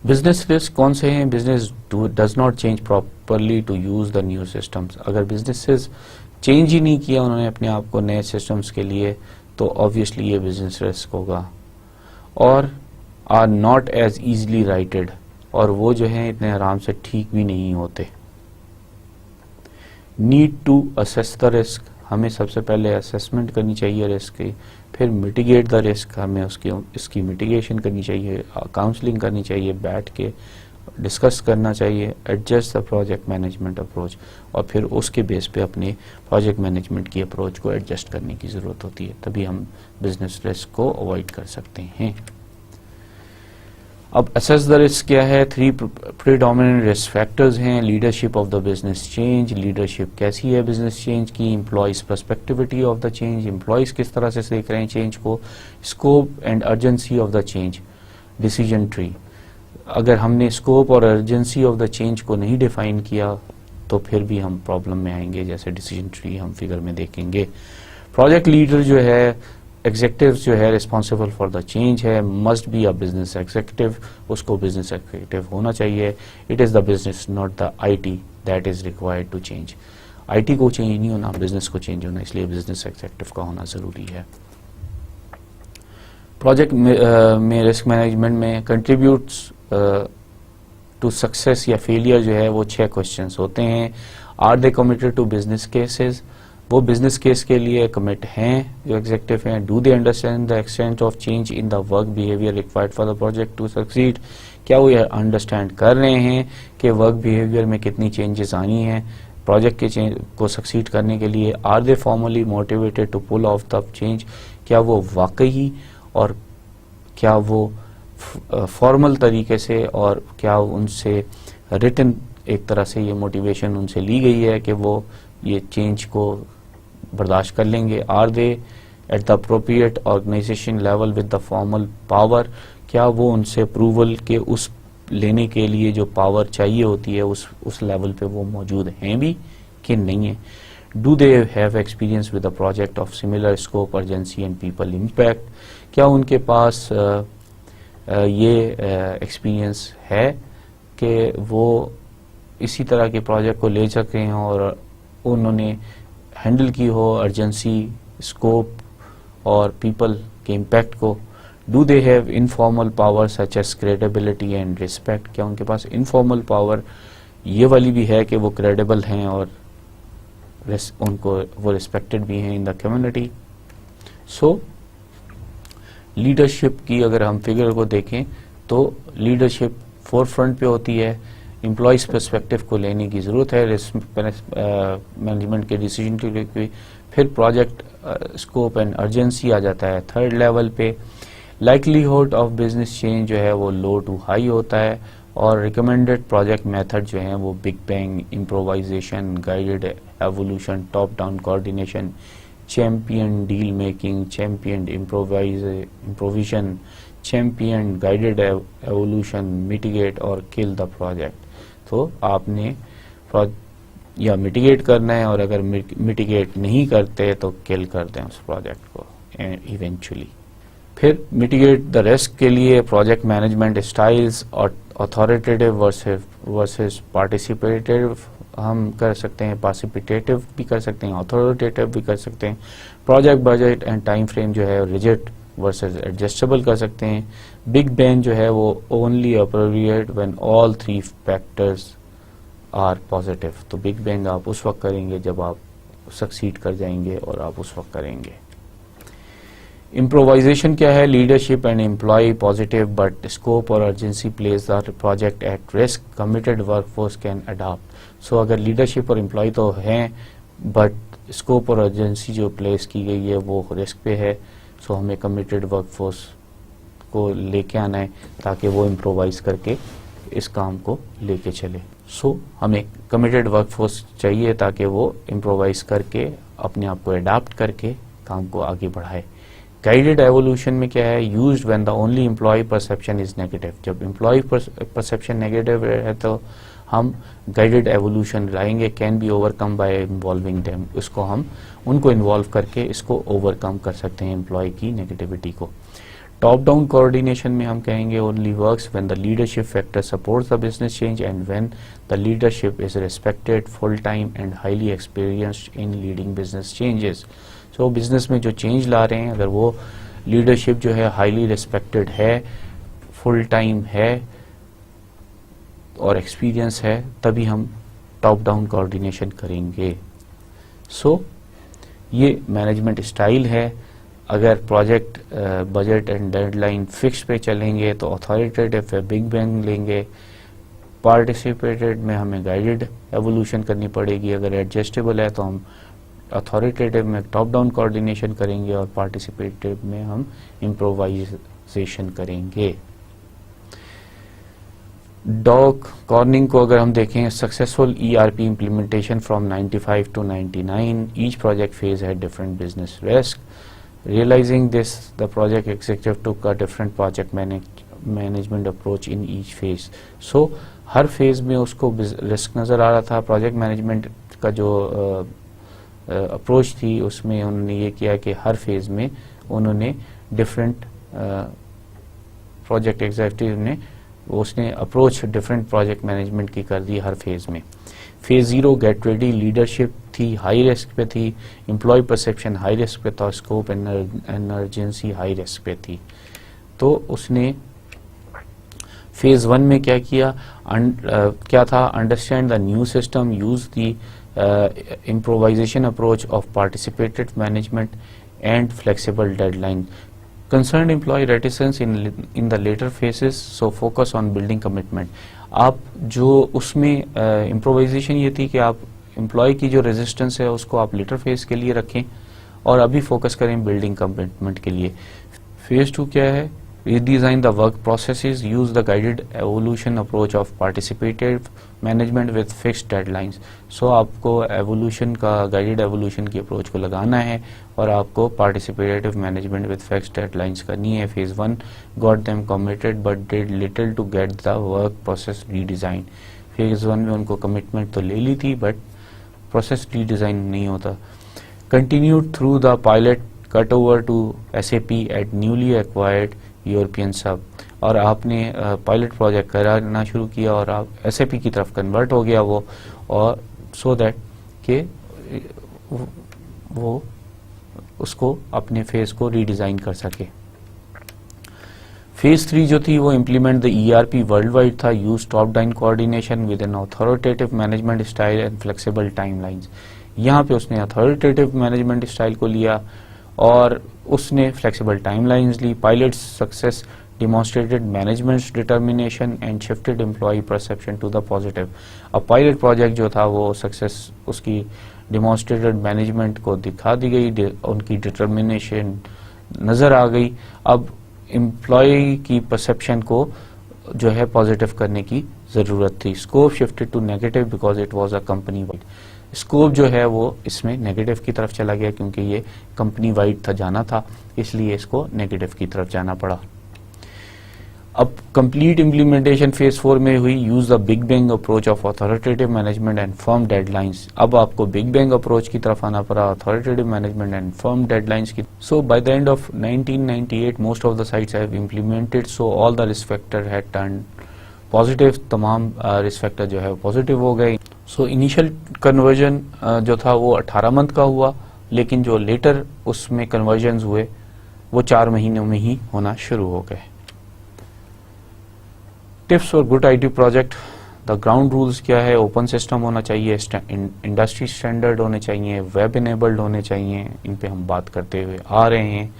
बिजनेस रिस्क कौन से हैं? Business does not change properly to use the new systems. अगर बिजनेसेस चेंज ही नहीं किया उन्होंने अपने आप को नए सिस्टम्स के लिए, तो ऑब्वियसली ये बिजनेस रिस्क होगा। और are not as easily righted, और वो जो हैं इतने आराम से ठीक भी नहीं होते। Need to assess the risk, हमें सबसे पहले असेसमेंट करनी चाहिए रिस्क की, फिर मिटिगेट द रिस्क, हमें इसकी मिटिगेशन करनी चाहिए, काउंसलिंग करनी चाहिए, बैठ के डिस्कस करना चाहिए, adjust the project management approach, और फिर उसके बेस पे अपने प्रोजेक्ट मैनेजमेंट की अप्रोच को एडजस्ट करने की ज़रूरत होती है, तभी हम बिजनेस रिस्क को अवॉइड कर सकते हैं। अब असेस द रिस्क क्या है? 3 प्रीडोमिनेंट रिस्क फैक्टर्स हैं। Leadership of the business change, leadership कैसी है बिजनेस चेंज की, employees perspectivity of the change, employees किस तरह से देख रहे हैं चेंज को, scope and urgency of the change, decision tree. अगर हमने स्कोप और अर्जेंसी ऑफ द चेंज को नहीं डिफाइन किया तो फिर भी हम प्रॉब्लम में आएंगे, जैसे डिसीजन ट्री हम फिगर में देखेंगे। प्रोजेक्ट लीडर जो है, एग्जीक्यूटिव जो है, रिस्पॉन्सिबल फॉर द चेंज है, must be a business executive, उसको बिजनेस एग्जीक्यूटिव होना चाहिए। It is the business not the IT that is required to change. IT को चेंज नहीं होना, बिजनेस को चेंज होना, इसलिए बिजनेस एग्जीक्यूटिव का होना जरूरी है। प्रोजेक्ट में रिस्क मैनेजमेंट में कंट्रीब्यूट्स टू सक्सेस या फेलियर जो है वो 6 क्वेश्चंस होते हैं। Are they committed to business cases, वो बिजनेस केस के लिए कमिट हैं जो एग्जीक्यूटिव हैं। Do they understand the extent of change in the work behaviour required for the project to succeed, क्या वो ये अंडरस्टैंड कर रहे हैं कि वर्क बिहेवियर में कितनी चेंजेस आनी हैं प्रोजेक्ट के चेंज को सक्सीड करने के लिए। Are they formally motivated to pull off the change, क्या वो वाकई और क्या वो फॉर्मल तरीके से और क्या उनसे रिटन एक तरह से ये मोटिवेशन उनसे ली गई है कि वो ये चेंज को बर्दाश्त कर लेंगे। Are they at the appropriate organisation level with the formal power, क्या वो उनसे अप्रूवल के उस लेने के लिए जो पावर चाहिए होती है उस लेवल पे वो मौजूद हैं भी कि नहीं है। Do they have experience with the project of similar scope, urgency and people impact, क्या उनके पास ये एक्सपीरियंस है कि वो इसी तरह के प्रोजेक्ट को ले सके हैं और उन्होंने हैंडल की हो अर्जेंसी, स्कोप और पीपल के इम्पैक्ट को। Do they have informal power such as credibility and respect, क्या उनके पास इनफॉर्मल पावर ये वाली भी है कि वो क्रेडिबल हैं और उनको वो रिस्पेक्टेड भी हैं in the community. So leadership की अगर हम फिगर को देखें तो लीडरशिप फोर फ्रंट पे होती है, एम्प्लॉयज पर्सपेक्टिव को लेने की ज़रूरत है मैनेजमेंट के डिसीजन के लिए। फिर प्रोजेक्ट स्कोप एंड अर्जेंसी आ जाता है थर्ड लेवल पे। लाइकलीहुड ऑफ बिजनेस चेंज जो है वो लो टू हाई होता है, और रिकमेंडेड प्रोजेक्ट मेथड जो है वो big bang, improvisation, guided evolution, top down coordination, champion deal making, champion improvision, champion guided evolution, mitigate or kill the project. तो आपने या मिटिगेट करना है, और अगर मिटिगेट नहीं करते तो किल कर दें उस प्रोजेक्ट को इवेंचुअली। फिर मिटिगेट द रिस्क के लिए प्रोजेक्ट मैनेजमेंट स्टाइल्स और अथॉरिटेटिव वर्सेस पार्टिसिपेटिव हम कर सकते हैं, पार्टिसिपेटिव भी कर सकते हैं, अथॉरिटेटिव भी कर सकते हैं। Project budget and time frame जो है रिजिड वर्सेस एडजस्टेबल कर सकते हैं। बिग बैंग जो है वो only appropriate when all 3 factors are positive, तो बिग बैंग आप उस वक्त करेंगे जब आप सक्सीड कर जाएंगे और आप उस वक्त करेंगे। इम्प्रोवाइजेशन क्या है? Leadership and employee positive but scope और urgency place the project at risk, committed workforce can adopt. So अगर लीडरशिप और एम्प्लॉय तो हैं बट स्कोप और अर्जेंसी जो प्लेस की गई है वो रिस्क पे है, सो हमें कमिटेड वर्कफोर्स को लेके आना है ताकि वो इम्प्रोवाइज करके इस काम को लेके चले। सो हमें कमिटेड वर्कफोर्स चाहिए ताकि वो इम्प्रोवाइज करके अपने आप को अडाप्ट करके काम को आगे बढ़ाए। गाइडेड एवोल्यूशन में क्या है, used when the only employ perception is negative. जब एम्प्लॉय परसेप्शन नेगेटिव है तो हम गाइडेड एवोल्यूशन लाएंगे। Can be overcome by involving them, इसको हम उनको इन्वॉल्व करके इसको ओवरकम कर सकते हैं एम्प्लॉय की नेगेटिविटी को। टॉप डाउन कोऑर्डिनेशन में हम कहेंगे only works when the leadership factor supports the business change and when the leadership is respected, full time and highly experienced in leading business changes. So business में जो चेंज ला रहे हैं, अगर वो लीडरशिप जो है हाईली रिस्पेक्टेड है, फुल टाइम है और एक्सपीरियंस है, तभी हम टॉप डाउन कोऑर्डिनेशन करेंगे। सो ये मैनेजमेंट स्टाइल है। अगर project budget and deadline fix पे चलेंगे तो अथॉरिटेटिव पे बिग बैंग लेंगे। पार्टिसिपेटेड में हमें गाइडेड एवोल्यूशन करनी पड़ेगी। अगर एडजस्टेबल है तो हम अथॉरिटेटिव में टॉप डाउन कोऑर्डिनेशन करेंगे और पार्टिसिपेटिव में हम इम्प्रोवाइजेशन करेंगे। डॉग कॉर्निंग को अगर हम देखें, successful ERP implementation from 95 to 99, each project phase had different business risk. Realizing this, the project executive took a different project management approach in each phase. So her phase में उसको रिस्क नजर आ रहा था। प्रोजेक्ट मैनेजमेंट का जो अप्रोच थी उसमें उन्होंने ये किया कि हर फेज में उन्होंने डिफरेंट प्रोजेक्ट एग्जीक्यूटिव ने उसने अप्रोच डिफरेंट प्रोजेक्ट मैनेजमेंट की कर दी हर फेज में। फेज 0 गेट रेडी, लीडरशिप थी हाई रिस्क पे थी, एम्प्लॉय परसेप्शन हाई रिस्क पे था, scope and emergency high risk पे थी। तो उसने फेज 1 में क्या किया, क्या था, understand the new system, use the improvisation approach of participated management and flexible deadline. Concerned employee reticence in the later phases, so focus on building commitment. आप जो उसमें इम्प्रोवाइजेशन ये थी कि आप एम्प्लॉय की जो रेजिस्टेंस है उसको आप लेटर फेज के लिए रखें और अभी फोकस करें बिल्डिंग कमिटमेंट के लिए। फेज 2 क्या है, redesign the work processes, use the guided evolution approach of participative management with fixed deadlines. So आपको evolution का guided evolution की approach को लगाना है और आपको participative management with fixed deadlines करनी है। Phase 1 got them committed but did little to get the work process redesigned. Phase 1 में उनको commitment तो ले ली थी but process redesign नहीं होता। Continued through the pilot cut over to SAP at newly acquired European सब, और आपने पायलट प्रोजेक्ट कराना शुरू किया और आप SAP की तरफ कन्वर्ट हो गया वो, और सो दैट कि वो उसको अपने फेज को रीडिजाइन कर सके। फेज 3 जो थी वो implement the ERP world wide था, use top down coordination with an authoritative management style and flexible timelines. यहाँ पे उसने अथॉरिटेटिव मैनेजमेंट स्टाइल को लिया और उसने फ्लेक्सिबल टाइमलाइंस ली। Pilot success demonstrated management's determination and shifted employee perception to the positive. अब पायलट प्रोजेक्ट जो था वो सक्सेस उसकी डिमॉन्स्ट्रेटेड मैनेजमेंट को दिखा दी गई, उनकी डिटर्मिनेशन नजर आ गई। अब एम्प्लॉय की परसेप्शन को जो है पॉजिटिव करने की जरूरत थी। Scope shifted to negative because it was a company wide. Scope जो है वो इसमें नेगेटिव की तरफ चला गया क्योंकि ये कंपनी वाइड था, जाना था, इसलिए इसको नेगेटिव की तरफ जाना पड़ा। अब कंप्लीट इम्प्लीमेंटेशन फेज 4 में हुई, use the big bang approach of authoritative management and firm deadlines. अब आपको बिग बैंग अप्रोच की तरफ आना पड़ा, authoritative management and firm deadlines की। So by the end of 1998 most of the sites have implemented, so all the risk factor had turn positive. तमाम रिस्क फैक्टर जो है पॉजिटिव हो गए। सो इनिशियल कन्वर्जन जो था वो 18 मंथ का हुआ, लेकिन जो लेटर उसमें कन्वर्जन हुए वो 4 महीनों में ही होना शुरू हो गए। Tips for good IT project, the ground rules क्या है, ओपन सिस्टम होना चाहिए, इंडस्ट्री स्टैंडर्ड होने चाहिए, वेब इनेबल्ड होने चाहिए, इन पे हम बात करते हुए आ रहे हैं।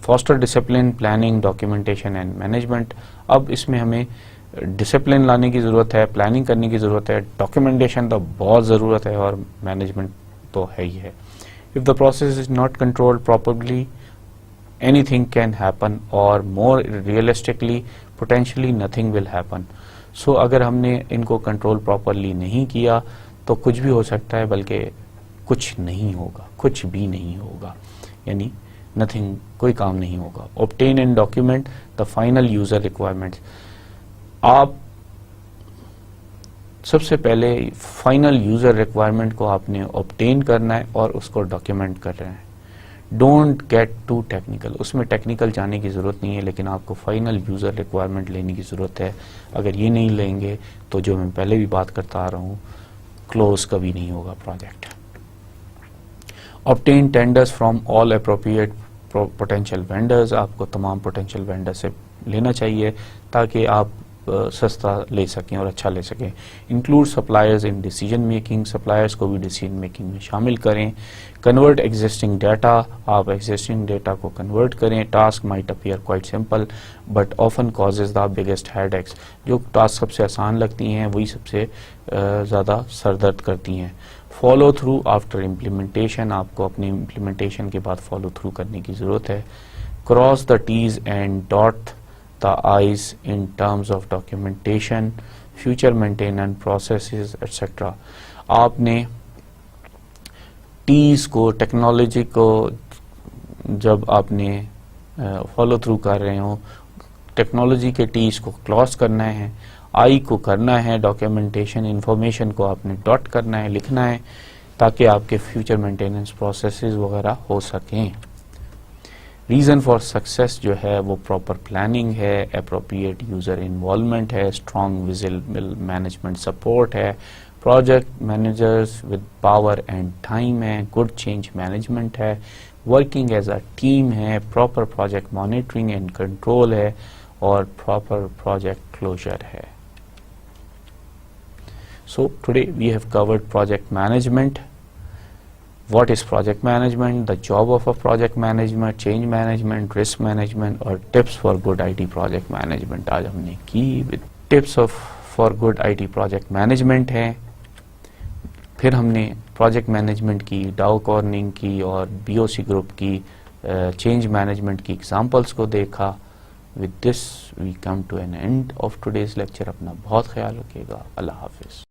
Foster discipline, planning, documentation and management. अब इसमें हमें डिसिप्लिन लाने की जरूरत है, प्लानिंग करने की जरूरत है, डॉक्यूमेंटेशन तो बहुत जरूरत है और मैनेजमेंट तो है ही है। If the process is not controlled properly anything can happen or more realistically potentially nothing will happen. So अगर हमने इनको कंट्रोल प्रॉपरली नहीं किया तो कुछ भी हो सकता है, बल्कि कुछ नहीं होगा, कुछ भी नहीं होगा, यानी नथिंग, कोई काम नहीं होगा. Obtain and document the final user requirements. आप सबसे पहले फाइनल यूजर रिक्वायरमेंट को आपने ऑब्टेन करना है और उसको डॉक्यूमेंट कर रहे हैं. डोंट गेट टू टेक्निकल, उसमें टेक्निकल जाने की जरूरत नहीं है, लेकिन आपको फाइनल यूजर रिक्वायरमेंट लेने की जरूरत है. अगर ये नहीं लेंगे तो जो मैं पहले भी बात करता आ रहा हूँ, क्लोज कभी नहीं होगा project. Obtain tenders from all appropriate potential vendors. आपको तमाम पोटेंशियल वेंडर से लेना चाहिए ताकि आप सस्ता ले सकें और अच्छा ले सकें. Include suppliers in decision making, suppliers को भी डिसीजन मेकिंग में शामिल करें. कन्वर्ट एग्जिस्टिंग डाटा, आप एग्जिस्टिंग डाटा को कन्वर्ट करें. Task might appear quite simple but often causes the biggest headaches. जो टास्क सबसे आसान लगती हैं वही सबसे ज़्यादा सरदर्द करती हैं. फॉलो थ्रू आफ्टर इम्प्लीमेंटेशन, आपको अपनी इम्प्लीमेंटेशन के बाद फॉलो थ्रू करने की ज़रूरत है. Cross the T's and dot the I's in terms of documentation, future maintenance processes, etc. आपने टीज को, टेक्नोलॉजी को जब आपने फॉलो थ्रू कर रहे हो, टेक्नोलॉजी के टीज को क्लॉज करना है, आई को करना है, डॉक्यूमेंटेशन इंफॉर्मेशन को आपने डॉट करना है, लिखना है, ताकि आपके फ्यूचर मेंटेनेंस प्रोसेसेस वगैरह हो सकें. रीज़न फॉर सक्सेस जो है वो प्रॉपर प्लानिंग है, अप्रोप्रिएट यूज़र इन्वॉल्वमेंट है, स्ट्रॉन्ग विजिबल मैनेजमेंट सपोर्ट है, project managers with power and time है, गुड चेंज मैनेजमेंट है, वर्किंग एज अ टीम है, proper project monitoring and control है, और प्रॉपर प्रोजेक्ट क्लोजर है. So today we have covered project management. What is project management, the job of a project management, change management, risk management, और tips for good IT project management आज हमने की. tips for good IT project management है. फिर हमने project management की, डाउ कॉर्निंग की और BOC ग्रुप की, change management की examples को देखा. With this we come to an end of today's lecture. अपना बहुत ख्याल रखिएगा. अल्लाह हाफिज.